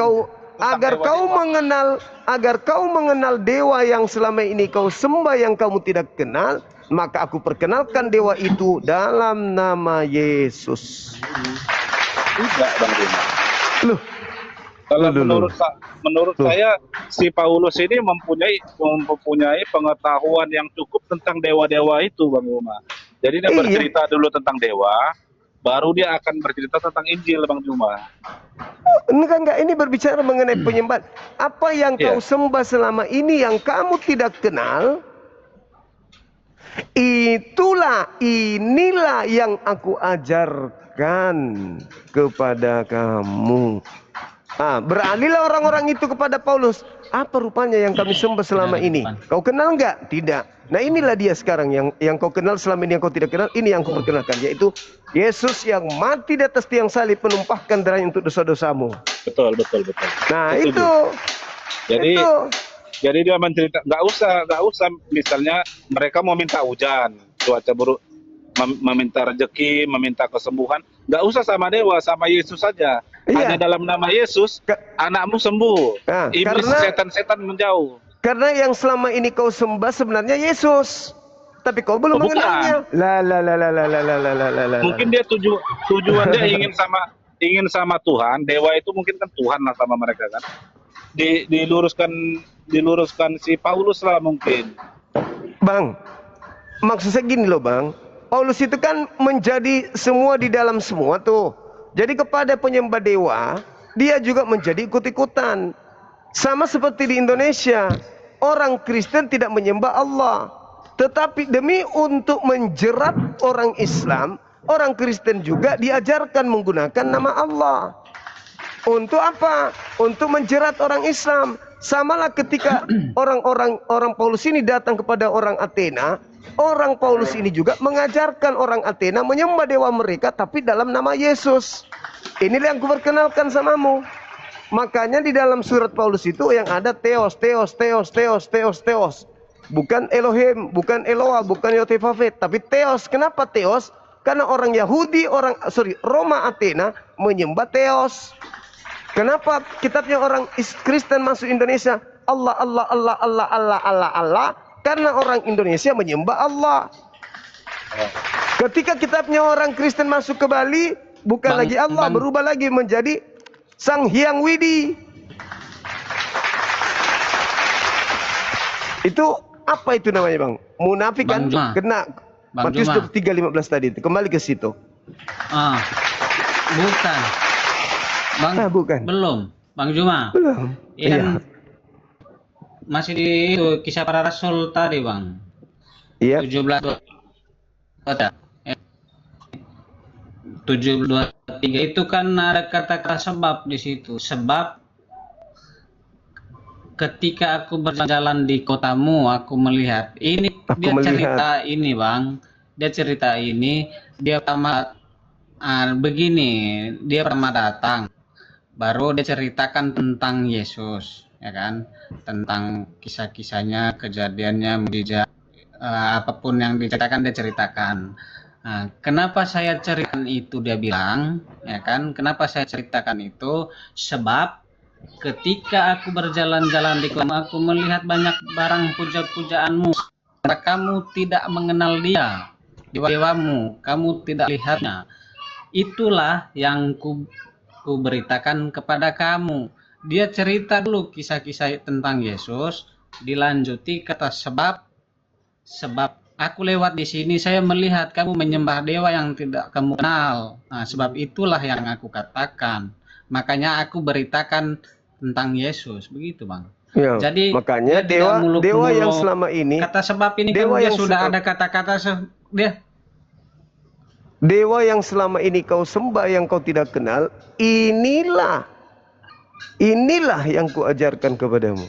kau mengenal dewa yang selama ini kau sembah yang kamu tidak kenal, maka aku perkenalkan dewa itu dalam nama Yesus. Tidak, Bang Bima. Loh, Kalau Loh. menurut saya si Paulus ini mempunyai pengetahuan yang cukup tentang dewa-dewa itu, Bang Juma. Jadi dia Iya. bercerita dulu tentang dewa, baru dia akan bercerita tentang Injil, Bang Juma. Enggak, ini berbicara mengenai penyembahan. Apa yang kau sembah selama ini yang kamu tidak kenal, inilah yang aku ajarkan kepada kamu. Beralihlah orang-orang itu kepada Paulus. Apa rupanya yang kami sembah selama ini? Kau kenal enggak? Tidak. Nah inilah dia sekarang yang kau kenal selama ini yang kau tidak kenal. Ini yang kau perkenalkan, yaitu Yesus yang mati di atas tiang salib menumpahkan darahnya untuk dosa-dosamu. Betul. Nah Betul. itu. Jadi dia mencerita, nggak usah misalnya mereka mau minta hujan, cuaca buruk, meminta rezeki, meminta kesembuhan, nggak usah sama dewa, sama Yesus saja. Iya. Hanya dalam nama Yesus, anakmu sembuh, Nah, iblis setan-setan menjauh. Karena yang selama ini kau sembah sebenarnya Yesus, tapi kau belum mengenalnya. Mungkin dia tujuannya ingin sama Tuhan. Dewa itu mungkin kan Tuhan lah sama mereka kan. Diluruskan si Paulus lah mungkin. Bang, maksudnya gini loh Bang, Paulus itu kan menjadi semua di dalam semua tuh. Jadi kepada penyembah dewa, dia juga menjadi ikut-ikutan. Sama seperti di Indonesia, orang Kristen tidak menyembah Allah. Tetapi demi untuk menjerat orang Islam, orang Kristen juga diajarkan menggunakan nama Allah. Untuk apa? Untuk menjerat orang Islam. Samalah ketika orang Paulus ini datang kepada orang Athena, orang Paulus ini juga mengajarkan orang Athena menyembah dewa mereka tapi dalam nama Yesus. Inilah yang kuperkenalkan samamu. Makanya di dalam surat Paulus itu yang ada Theos. Bukan Elohim, bukan Eloah, bukan Yotefafet, tapi Theos. Kenapa Theos? Karena orang Yahudi, Roma Athena menyembah Theos. Kenapa kitabnya orang Kristen masuk Indonesia? Allah. Karena orang Indonesia menyembah Allah. Ketika kitabnya orang Kristen masuk ke Bali, bukan lagi Allah, berubah lagi menjadi Sang Hyang Widi. Itu apa itu namanya Bang? Munafik kan? Kena Matius 23:15 tadi itu. Kembali ke situ. Bukan. Bukan. Belum. Bang Juma. Belum. Iya. Masih di itu kisah para rasul tadi, Bang. Iya. 7:23 itu kan ada kata-kata sebab di situ. Sebab ketika aku berjalan di kotamu, aku melihat ini. Cerita ini, Bang. Dia cerita ini. Dia begini. Dia pernah datang. Baru dia ceritakan tentang Yesus, ya kan? Tentang kisah-kisahnya, kejadiannya, mujizat, apapun yang diceritakan dia ceritakan. Nah, kenapa saya ceritakan itu dia bilang, ya kan? Kenapa saya ceritakan itu? Sebab ketika aku berjalan-jalan di kota, aku melihat banyak barang puja-pujaanmu. Kamu tidak mengenal dia, dewamu, kamu tidak lihatnya. Itulah yang ku beritakan kepada kamu. Dia cerita dulu kisah-kisah tentang Yesus, dilanjuti kata sebab aku lewat di sini saya melihat kamu menyembah dewa yang tidak kamu kenal. Nah, sebab itulah yang aku katakan. Makanya aku beritakan tentang Yesus, begitu Bang. Ya, jadi makanya dewa yang selama ini kata sebab ini kan dia sudah ada kata-kata dia. Dewa yang selama ini kau sembah yang kau tidak kenal, inilah yang kuajarkan kepadamu.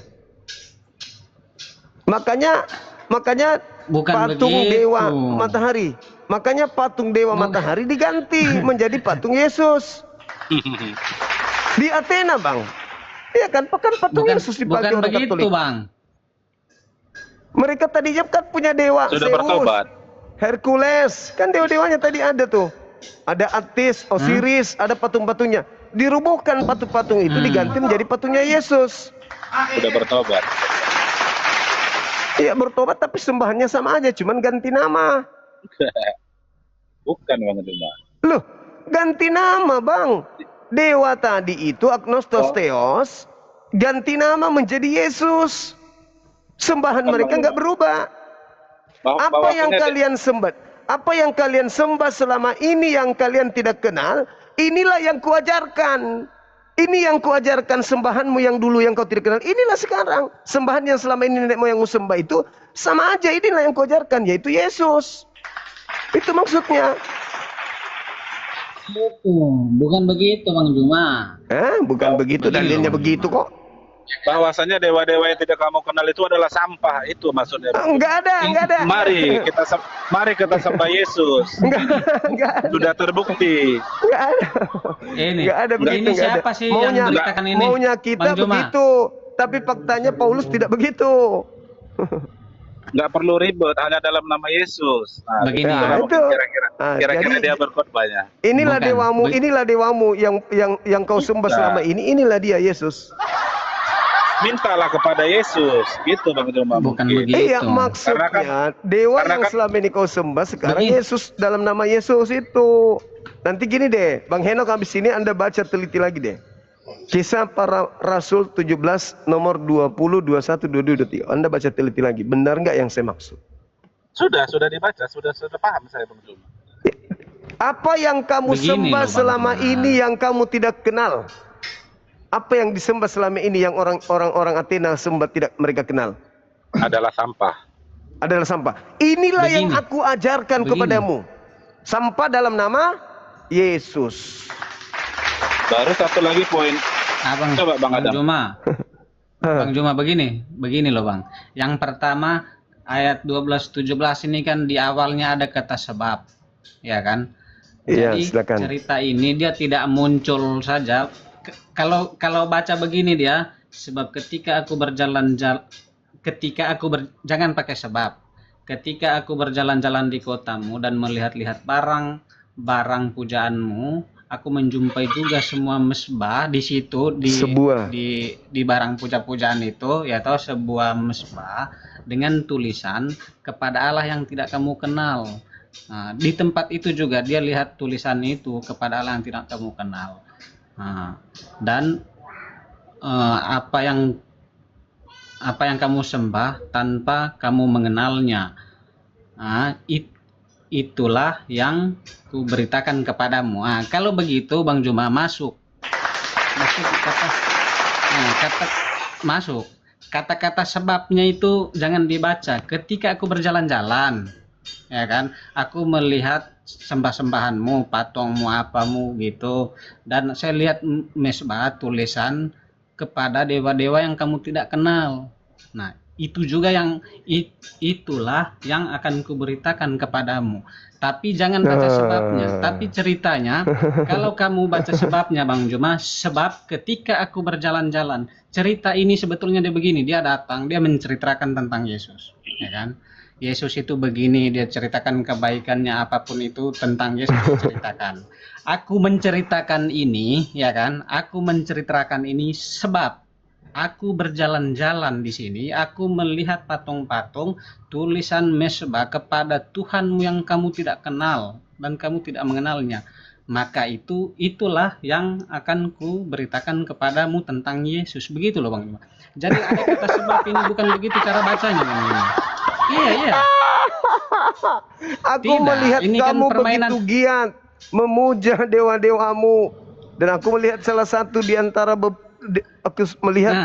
Makanya Bukan patung begitu. dewa matahari. Makanya patung dewa matahari diganti menjadi patung Yesus. Di Athena, Bang. Iya kan? Patung Yesus dipakai Bukan orang begitu, Katolik. Bang. Mereka tadinya kan punya dewa Sudah Zeus, bertobat. Hercules, kan dewa-dewanya tadi ada tuh. Ada Atis, Osiris, ada patung-patungnya. Dirubuhkan patung-patung itu diganti menjadi patungnya Yesus. Sudah bertobat. Iya bertobat tapi sembahannya sama aja, cuman ganti nama. Bukan Bang Juma. Loh, ganti nama, Bang. Dewa tadi itu Agnostos Theos, ganti nama menjadi Yesus. Sembahan mereka nggak berubah. Apa yang kalian sembah? Apa yang kalian sembah selama ini yang kalian tidak kenal, inilah yang kuajarkan. Ini yang kuajarkan, sembahanmu yang dulu yang kau tidak kenal. Inilah sekarang. Sembahan yang selama ini nenek moyangmu sembah itu sama aja. Inilah yang kuajarkan, yaitu Yesus. Itu maksudnya. Bukan begitu, Bang Juma. Bukan begitu. Dalilnya begitu kok. Bahwasanya dewa-dewa yang tidak kamu kenal itu adalah sampah, itu maksudnya. Enggak ada. Mari kita sembah Yesus. Enggak ada. Sudah terbukti. Enggak ada. Enggak ada begitu. Ini siapa sih yang beritakan ini? Maunya kita Bang Juma. begitu, tapi faktanya Paulus tidak begitu. Nggak perlu ribet, hanya dalam nama Yesus. Nah, Begini, Nah, mungkin itu. kira-kira Jadi, dia berkhotbahnya. Inilah Bukan. inilah dewamu yang kau sembah selama ini. Inilah dia Yesus. Mintalah kepada Yesus, gitu Bang Juma. Bukan mungkin. begitu. Iya, maksudnya dewa yang selama ini kau sembah sekarang Begini. Yesus dalam nama Yesus itu. Nanti gini deh, Bang Henok habis ini Anda baca teliti lagi deh. Kisah para Rasul 17 nomor 20, 21, 22, 23. Anda baca teliti lagi. Benar nggak yang saya maksud? Sudah dibaca, sudah paham saya Bang Juma. Apa yang kamu Begini sembah loh, Bang selama Juma. ini yang kamu tidak kenal? Apa yang disembah selama ini yang orang-orang Athena sembah tidak mereka kenal? Adalah sampah. Adalah sampah. Inilah yang Begini. aku ajarkan Begini. kepadamu. Sampah dalam nama Yesus. Baru satu lagi poin. Abang, Coba Bang Adam. Bang Juma begini loh Bang. Yang pertama ayat 12-17 ini kan di awalnya ada kata sebab, ya kan? Iya, Jadi silakan. cerita ini dia tidak muncul saja. Kalau baca begini dia, sebab ketika aku jangan pakai sebab. Ketika aku berjalan-jalan di kotamu dan melihat-lihat barang pujaanmu, aku menjumpai juga semua mesbah di situ di barang puja-pujaan itu, yaitu sebuah mesbah dengan tulisan kepada Allah yang tidak kamu kenal. Nah, di tempat itu juga dia lihat tulisan itu kepada Allah yang tidak kamu kenal. Nah, dan apa yang kamu sembah tanpa kamu mengenalnya. Nah, itulah yang kuberitakan kepadamu. Nah, kalau begitu Bang Juma masuk kata-kata sebabnya itu jangan dibaca. Ketika aku berjalan-jalan, ya kan, aku melihat sembah-sembahanmu, patungmu, apamu gitu, dan saya lihat mesbah tulisan kepada dewa-dewa yang kamu tidak kenal. Nah, itu juga itulah yang akan kuberitakan kepadamu. Tapi jangan baca sebabnya, tapi ceritanya. Kalau kamu baca sebabnya Bang Juma, sebab ketika aku berjalan-jalan, cerita ini sebetulnya dia begini, dia datang, dia menceritakan tentang Yesus, ya kan? Yesus itu begini, dia ceritakan kebaikannya, apapun itu tentang Yesus diceritakan. Aku menceritakan ini, ya kan? Aku menceritakan ini sebab aku berjalan-jalan di sini, aku melihat patung-patung tulisan mesbah kepada Tuhanmu yang kamu tidak kenal dan kamu tidak mengenalnya. Maka itulah yang akan ku beritakan kepadamu tentang Yesus. Begitu loh Bang. Jadi ada kata sebab ini bukan begitu cara bacanya Bang. Iya. Aku Tidak, melihat ini kan kamu permainan. begitu giat memuja dewa-dewamu, dan aku melihat salah satu di antara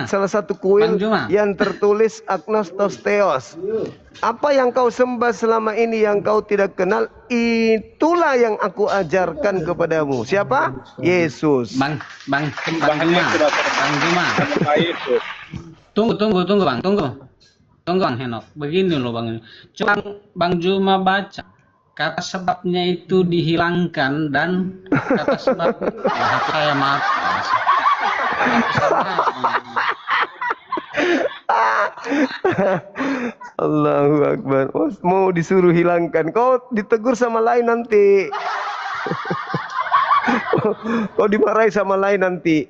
salah satu kuil Bang Juma. yang tertulis Agnostos Theos. Apa yang kau sembah selama ini yang kau tidak kenal, itulah yang aku ajarkan kepadamu. Siapa? Yesus. Bang Juma. Yesus. Tunggu Bang, tunggu. Tunggu Bang Henok, begini loh Bang. Cuma Bang Juma baca kata sebabnya itu dihilangkan dan kata sebab saya mati. Allahu Akbar. Oh, mau disuruh hilangkan, kau ditegur sama lain nanti. Kau dimarahi sama lain nanti.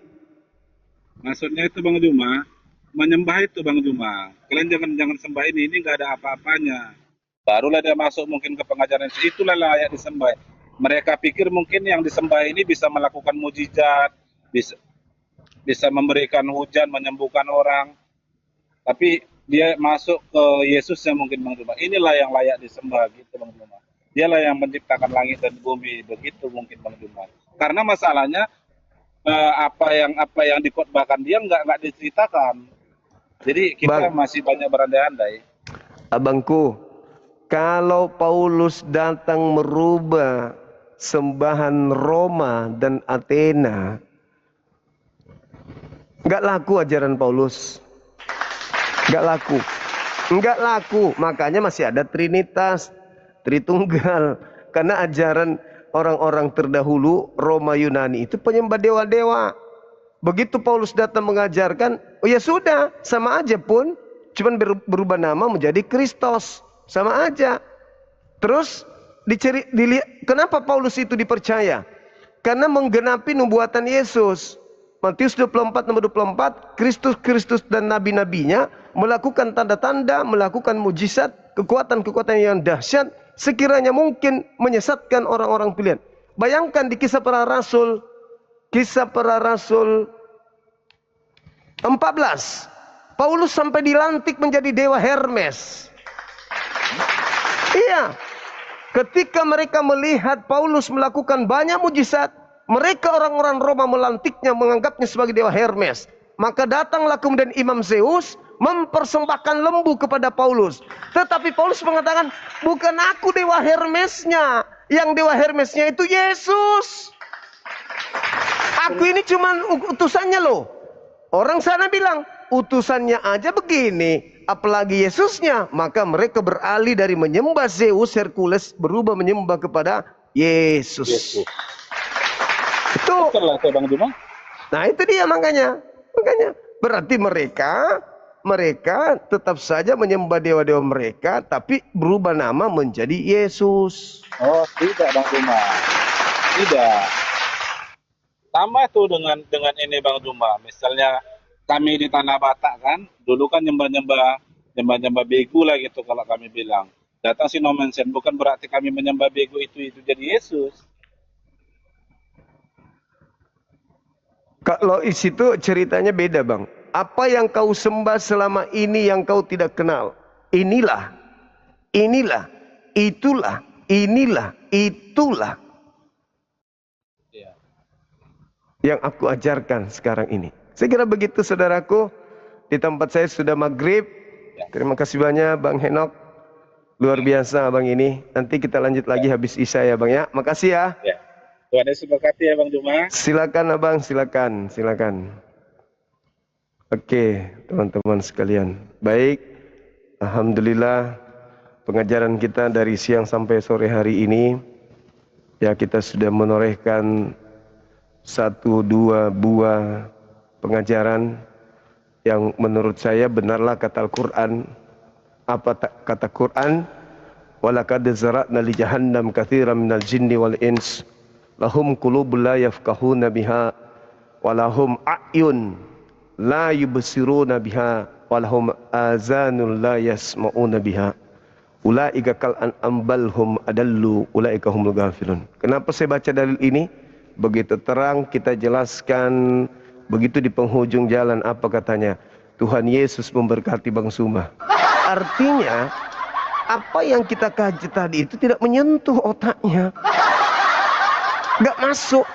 Maksudnya itu Bang Juma, menyembah itu Bang Juma. Kalian jangan sembah ini nggak ada apa-apanya. Barulah dia masuk mungkin ke pengajaran itulah layak disembah. Mereka pikir mungkin yang disembah ini bisa melakukan mujizat, bisa memberikan hujan, menyembuhkan orang. Tapi dia masuk ke Yesus yang mungkin Bang Juma. Inilah yang layak disembah gitu Bang Juma. Dialah yang menciptakan langit dan bumi, begitu mungkin Bang Juma. Karena masalahnya apa yang dikotbahkan dia nggak diceritakan. Jadi kita masih banyak berandai-andai. Abangku, kalau Paulus datang merubah sembahan Roma dan Athena, nggak laku ajaran Paulus. Nggak laku. Makanya masih ada Trinitas, Tritunggal. Karena ajaran orang-orang terdahulu Roma Yunani itu penyembah dewa-dewa. Begitu Paulus datang mengajarkan, oh ya sudah, sama aja pun, cuman berubah nama menjadi Kristus, sama aja. Terus dilihat kenapa Paulus itu dipercaya? Karena menggenapi nubuatan Yesus. Matius 24 nomor 24, Kristus dan nabi-nabinya melakukan tanda-tanda, melakukan mujizat, kekuatan-kekuatan yang dahsyat, sekiranya mungkin menyesatkan orang-orang pilihan. Bayangkan di Kisah Para Rasul 14, Paulus sampai dilantik menjadi dewa Hermes. Iya, ketika mereka melihat Paulus melakukan banyak mujizat, mereka orang-orang Roma melantiknya, menganggapnya sebagai dewa Hermes. Maka datanglah kemudian Imam Zeus mempersembahkan lembu kepada Paulus. Tetapi Paulus mengatakan, bukan aku dewa Hermesnya. Yang dewa Hermesnya itu Yesus. Aku ini cuma utusannya loh. Orang sana bilang, utusannya aja begini, apalagi Yesusnya. Maka mereka beralih dari menyembah Zeus, Hercules, berubah menyembah kepada Yesus. Itu Bang Juma. Nah itu dia makanya berarti mereka tetap saja menyembah dewa-dewa mereka, tapi berubah nama menjadi Yesus. Oh tidak Bang Juma, tidak. Sama tuh dengan ini Bang Juma. Misalnya kami di Tanah Batak kan, dulu kan nyembah begu lah gitu kalau kami bilang. Datang si Nomensen, bukan berarti kami menyembah begu itu jadi Yesus. Kalau di situ ceritanya beda Bang. Apa yang kau sembah selama ini yang kau tidak kenal, inilah, itulah. Yang aku ajarkan sekarang ini. Saya kira begitu saudaraku. Di tempat saya sudah maghrib. Terima kasih banyak Bang Henok. Luar biasa Bang ini. Nanti kita lanjut lagi habis Isya ya Bang ya. Makasih ya. Tuhan Yesus berkati ya Bang Juma. Silakan Abang, silakan. Oke, teman-teman sekalian. Baik, alhamdulillah pengajaran kita dari siang sampai sore hari ini, ya kita sudah menorehkan 1-2 buah pengajaran yang menurut saya benarlah kata Al-Quran. Apa kata Quran? Walaqad zara'na li jahannam katsiran minal jinni wal ins lahum qulubun la yafqahuna biha walahum a'yun la yubsiruna biha walahum azanun la yasma'una biha ulaika kal an'am bal hum adallu ulaika humul ghafilun. Kenapa saya baca dalil ini? Begitu terang kita jelaskan. Begitu di penghujung jalan apa katanya? Tuhan Yesus memberkati Bang Suma. Artinya apa yang kita kaji tadi itu tidak menyentuh otaknya. Gak masuk.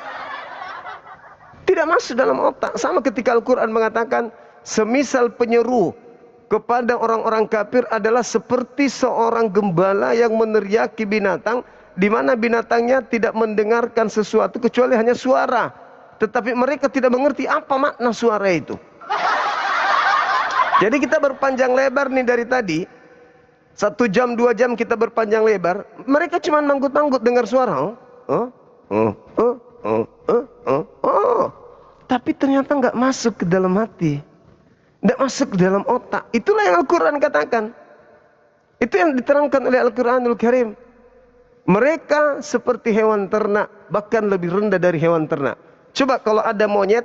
Tidak masuk dalam otak. Sama ketika Al-Quran mengatakan, semisal penyeru kepada orang-orang kafir adalah seperti seorang gembala yang meneriaki binatang, di mana binatangnya tidak mendengarkan sesuatu kecuali hanya suara. Tetapi mereka tidak mengerti apa makna suara itu. Jadi kita berpanjang lebar nih dari tadi. 1 jam 2 jam kita berpanjang lebar. Mereka cuma manggut-manggut dengar suara. Tapi ternyata nggak masuk ke dalam hati. Nggak masuk ke dalam otak. Itulah yang Al-Quran katakan. Itu yang diterangkan oleh Al-Quranul Karim. Mereka seperti hewan ternak. Bahkan lebih rendah dari hewan ternak. Coba kalau ada monyet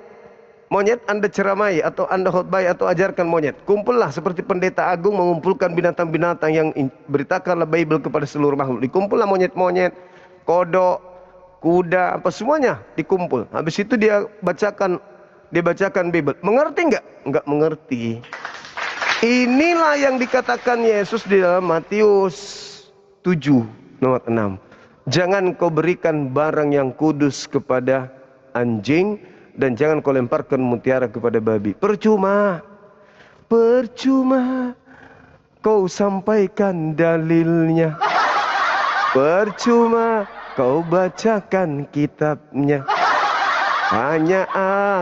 Anda ceramai atau Anda khutbah atau ajarkan monyet. Kumpullah seperti pendeta agung mengumpulkan binatang-binatang yang beritakanlah Bible kepada seluruh makhluk. Dikumpullah monyet-monyet, kodok, kuda, apa semuanya dikumpul. Habis itu dia bacakan Bible. Mengerti enggak? Enggak mengerti. Inilah yang dikatakan Yesus di dalam Matius 7 nomor 6. Jangan kau berikan barang yang kudus kepada anjing, dan jangan kau lemparkan mutiara kepada babi. Percuma kau sampaikan dalilnya. Percuma kau bacakan kitabnya. Hanya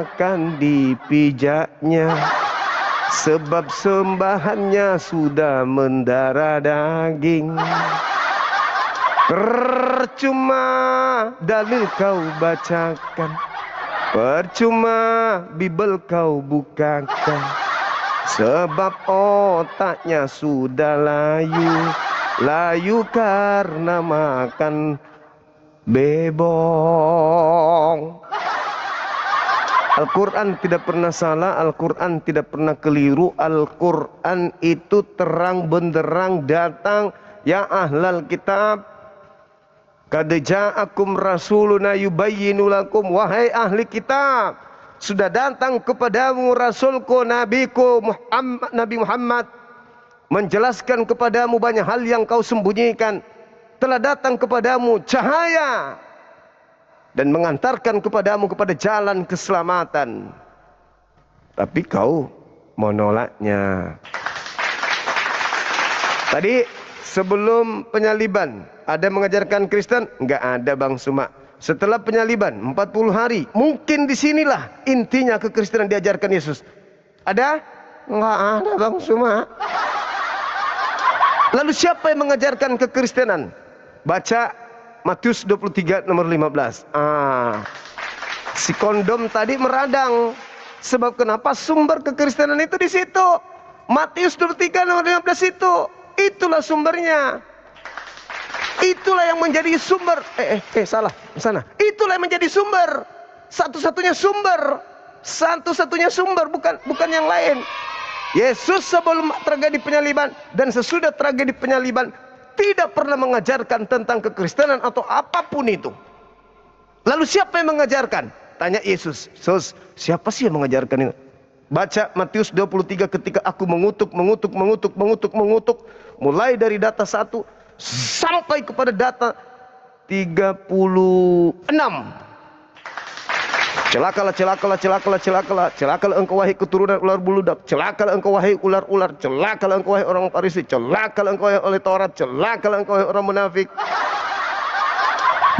akan dipijaknya. Sebab sembahannya sudah mendarah daging. Percuma dalil kau bacakan. Percuma Bible kau bukakan. Sebab otaknya sudah layu karena makan bebong. Al-Quran tidak pernah salah, Al-Quran tidak pernah keliru. Al-Quran itu terang benderang datang. Ya ahlal kitab, qad ja'akum rasuluna yubayyinu lakum. Wahai ahli kitab, sudah datang kepadamu rasulku, nabiku Nabi Muhammad, menjelaskan kepadamu banyak hal yang kau sembunyikan. Telah datang kepadamu cahaya dan mengantarkan kepadamu kepada jalan keselamatan. Tapi kau menolaknya. Tadi sebelum penyaliban ada mengajarkan Kristen? Enggak ada Bang Suma. Setelah penyaliban 40 hari, mungkin disinilah intinya kekristenan diajarkan Yesus. Ada? Enggak ada Bang Suma. Lalu siapa yang mengajarkan kekristenan? Baca Matius 23 nomor 15. Si kondom tadi meradang. Sebab kenapa? Sumber kekristenan itu di situ. Matius 23 nomor 15 itu. Itulah sumbernya. Itulah yang menjadi sumber. Salah, sana. Itulah yang menjadi sumber. Satu-satunya sumber, bukan yang lain. Yesus sebelum tragedi penyaliban dan sesudah tragedi penyaliban tidak pernah mengajarkan tentang kekristenan atau apapun itu. Lalu siapa yang mengajarkan? Tanya Yesus. Siapa sih yang mengajarkan itu? Baca Matius 23 ketika aku mengutuk. Mulai dari data 1 sampai kepada data 36. Celakalah engkau wahai keturunan ular buludak. Celakalah engkau wahai ular-ular. Celakalah engkau wahai orang Farisi. Celakalah engkau wahai oleh Taurat. Celakalah engkau wahai orang munafik.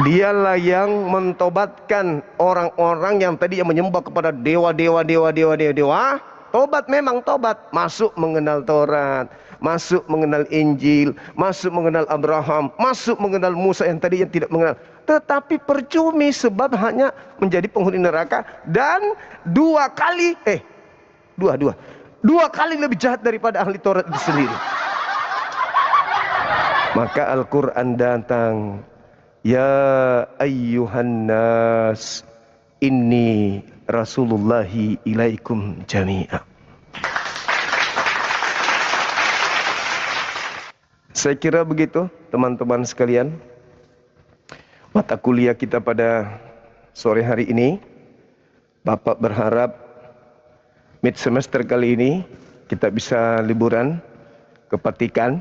Dialah yang mentobatkan orang-orang yang tadi yang menyembah kepada dewa. Tobat, memang tobat. Masuk mengenal Taurat, masuk mengenal Injil, masuk mengenal Abraham, masuk mengenal Musa yang tadi yang tidak mengenal. Tetapi percuma sebab hanya menjadi penghuni neraka dan dua kali lebih jahat daripada ahli Taurat itu sendiri. Maka Al-Quran datang. Ya ayyuhan nas, inni rasulullahi ilaikum jami'a. Saya kira begitu teman-teman sekalian. Mata kuliah kita pada sore hari ini, Bapak berharap mid semester kali ini kita bisa liburan ke Patikan.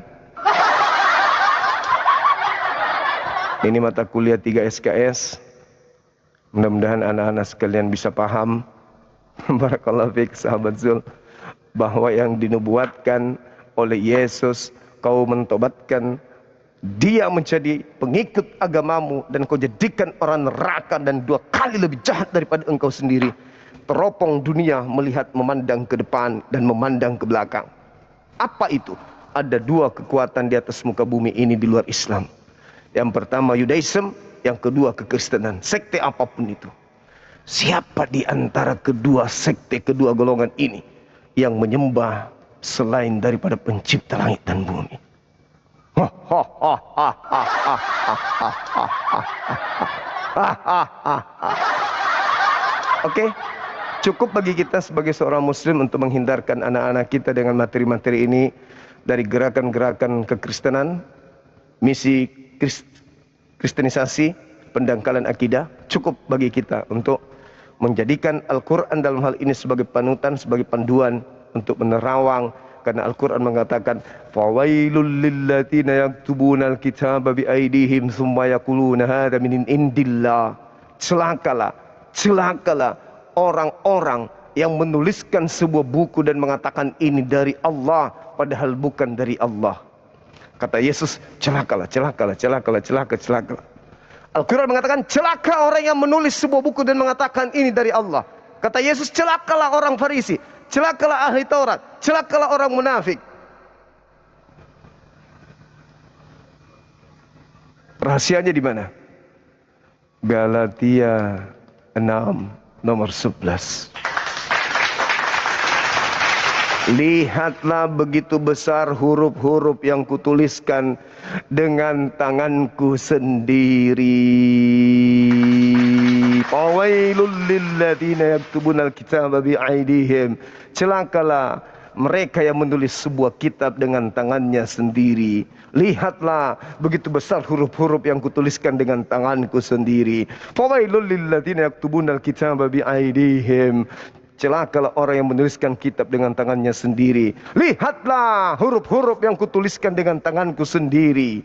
Ini mata kuliah 3 SKS. Mudah-mudahan anak-anak sekalian bisa paham. Barakallahu fiik sahabat Zul, bahwa yang dinubuatkan oleh Yesus, kau mentobatkan dia menjadi pengikut agamamu dan kau jadikan orang neraka dan 2 kali lebih jahat daripada engkau sendiri. teropong dunia melihat memandang ke depan dan memandang ke belakang. Apa itu? Ada dua kekuatan di atas muka bumi ini di luar Islam. Yang pertama Judaism, yang kedua kekristenan. Sekte apapun itu. Siapa di antara kedua sekte, kedua golongan ini yang menyembah selain daripada pencipta langit dan bumi? Oke, cukup bagi kita sebagai seorang muslim untuk menghindarkan anak-anak kita dengan materi-materi ini dari gerakan-gerakan kekristenan, misi kristenisasi, pendangkalan akidah. Cukup bagi kita untuk menjadikan Al-Quran dalam hal ini sebagai panutan, sebagai panduan untuk menerawang. Karena Al-Quran mengatakan, "Fawailul lilladzina yaktubuna al-kitaba biaydihim tsumma yaquluna hadza min indillah." Celakalah, celakalah orang-orang yang menuliskan sebuah buku dan mengatakan ini dari Allah, padahal bukan dari Allah. Kata Yesus, celakalah, celakalah, celakalah, celakalah. Al-Quran mengatakan, celaka orang yang menulis sebuah buku dan mengatakan ini dari Allah. Kata Yesus, celakalah orang Farisi, celakalah ahli Taurat, celakalah orang munafik. Rahasianya di mana? Galatia 6 nomor 11. Lihatlah begitu besar huruf-huruf yang kutuliskan dengan tanganku sendiri. Fawailul lilladzina yaktubuna al-kitaba bi'aydihim. Celakalah mereka yang menulis sebuah kitab dengan tangannya sendiri. Lihatlah begitu besar huruf-huruf yang kutuliskan dengan tanganku sendiri. Fawailul lilladzina yaktubuna al-kitaba bi'aydihim. Celakalah orang yang menuliskan kitab dengan tangannya sendiri. Lihatlah huruf-huruf yang kutuliskan dengan tanganku sendiri.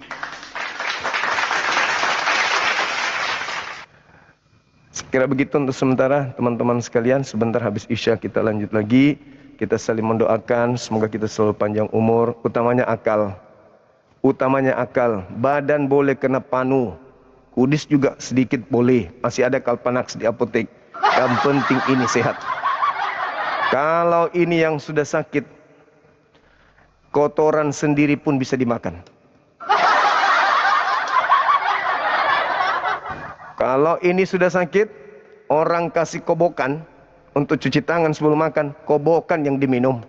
Sekira begitu untuk sementara teman-teman sekalian. Sebentar habis Isya kita lanjut lagi. Kita saling mendoakan semoga kita selalu panjang umur. Utamanya akal. Utamanya akal. Badan boleh kena panu. Kudis juga sedikit boleh. Masih ada Kalpanax di apotek. Yang penting ini sehat. Kalau ini yang sudah sakit, kotoran sendiri pun bisa dimakan. Kalau ini sudah sakit, orang kasih kobokan untuk cuci tangan sebelum makan, kobokan yang diminum.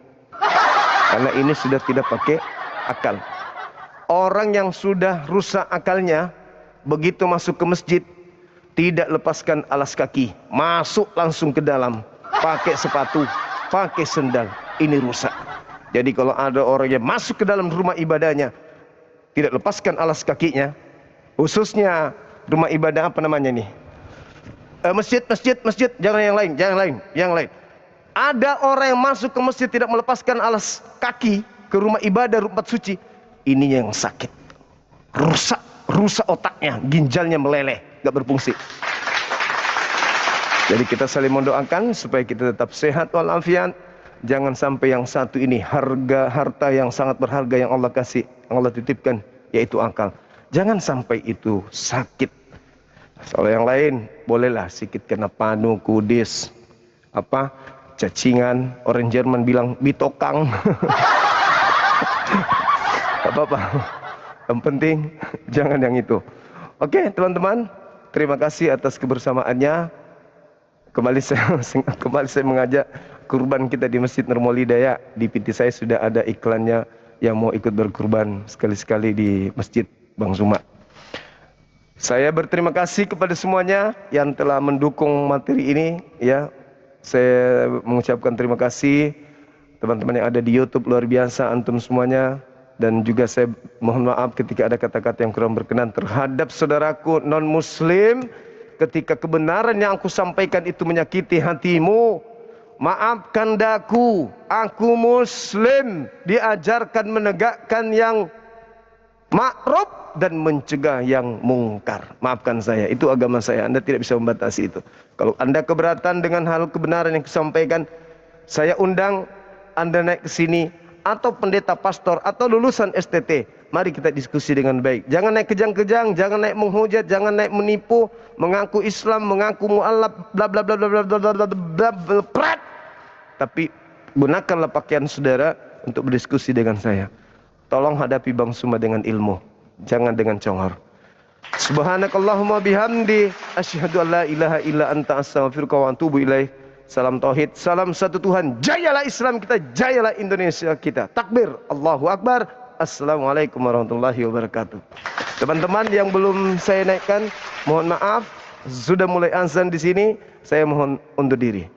Karena ini sudah tidak pakai akal. Orang yang sudah rusak akalnya, begitu masuk ke masjid, tidak lepaskan alas kaki, masuk langsung ke dalam, pakai sepatu, pakai sendal, ini rusak. Jadi kalau ada orang yang masuk ke dalam rumah ibadahnya, tidak lepaskan alas kakinya, khususnya rumah ibadah apa namanya nih? Masjid, jangan yang lain. Ada orang yang masuk ke masjid tidak melepaskan alas kaki ke rumah ibadah, tempat suci, ini yang sakit, rusak otaknya, ginjalnya meleleh, gak berfungsi. Jadi kita saling mendoakan supaya kita tetap sehat walafiat. Jangan sampai yang satu ini, harta yang sangat berharga yang Allah kasih, yang Allah titipkan, yaitu akal. Jangan sampai itu sakit. Soal yang lain, bolehlah sedikit kena panu, kudis, cacingan. Orang Jerman bilang bitokang. Apa-apa. Yang penting jangan yang itu. Oke, teman-teman, terima kasih atas kebersamaannya. Kembali saya mengajak kurban kita di Masjid Nurul Hidayah. Di PT saya sudah ada iklannya yang mau ikut berkurban sekali-sekali di Masjid Bang Zuma. Saya berterima kasih kepada semuanya yang telah mendukung materi ini, ya. Saya mengucapkan terima kasih teman-teman yang ada di YouTube, luar biasa antum semuanya. Dan juga saya mohon maaf ketika ada kata-kata yang kurang berkenan terhadap saudaraku non-muslim. Ketika kebenaran yang aku sampaikan itu menyakiti hatimu, maafkan daku. Aku muslim, diajarkan menegakkan yang ma'ruf dan mencegah yang mungkar. Maafkan saya, itu agama saya. Anda tidak bisa membatasi itu. Kalau Anda keberatan dengan hal kebenaran yang kusampaikan, saya undang Anda naik ke sini, atau pendeta pastor atau lulusan STT, Mari kita diskusi dengan baik. Jangan naik kejang-kejang, jangan naik menghujat, jangan naik menipu, mengaku Islam, mengaku mu'alaf, bla bla bla bla bla bla bla bla bla bla. Tapi gunakanlah pakaian saudara untuk berdiskusi dengan saya. Tolong hadapi Bang Suma dengan ilmu, jangan dengan congor. Subhanakallahumma bihamdi asyhadu an la ilaha illa anta astaghfiruka wa atubu ilaik. Salam tauhid, salam satu Tuhan. Jayalah Islam kita, jayalah Indonesia kita. Takbir, Allahu Akbar. Assalamualaikum warahmatullahi wabarakatuh. Teman-teman yang belum saya naikkan, mohon maaf, sudah mulai azan di sini, saya mohon undur diri.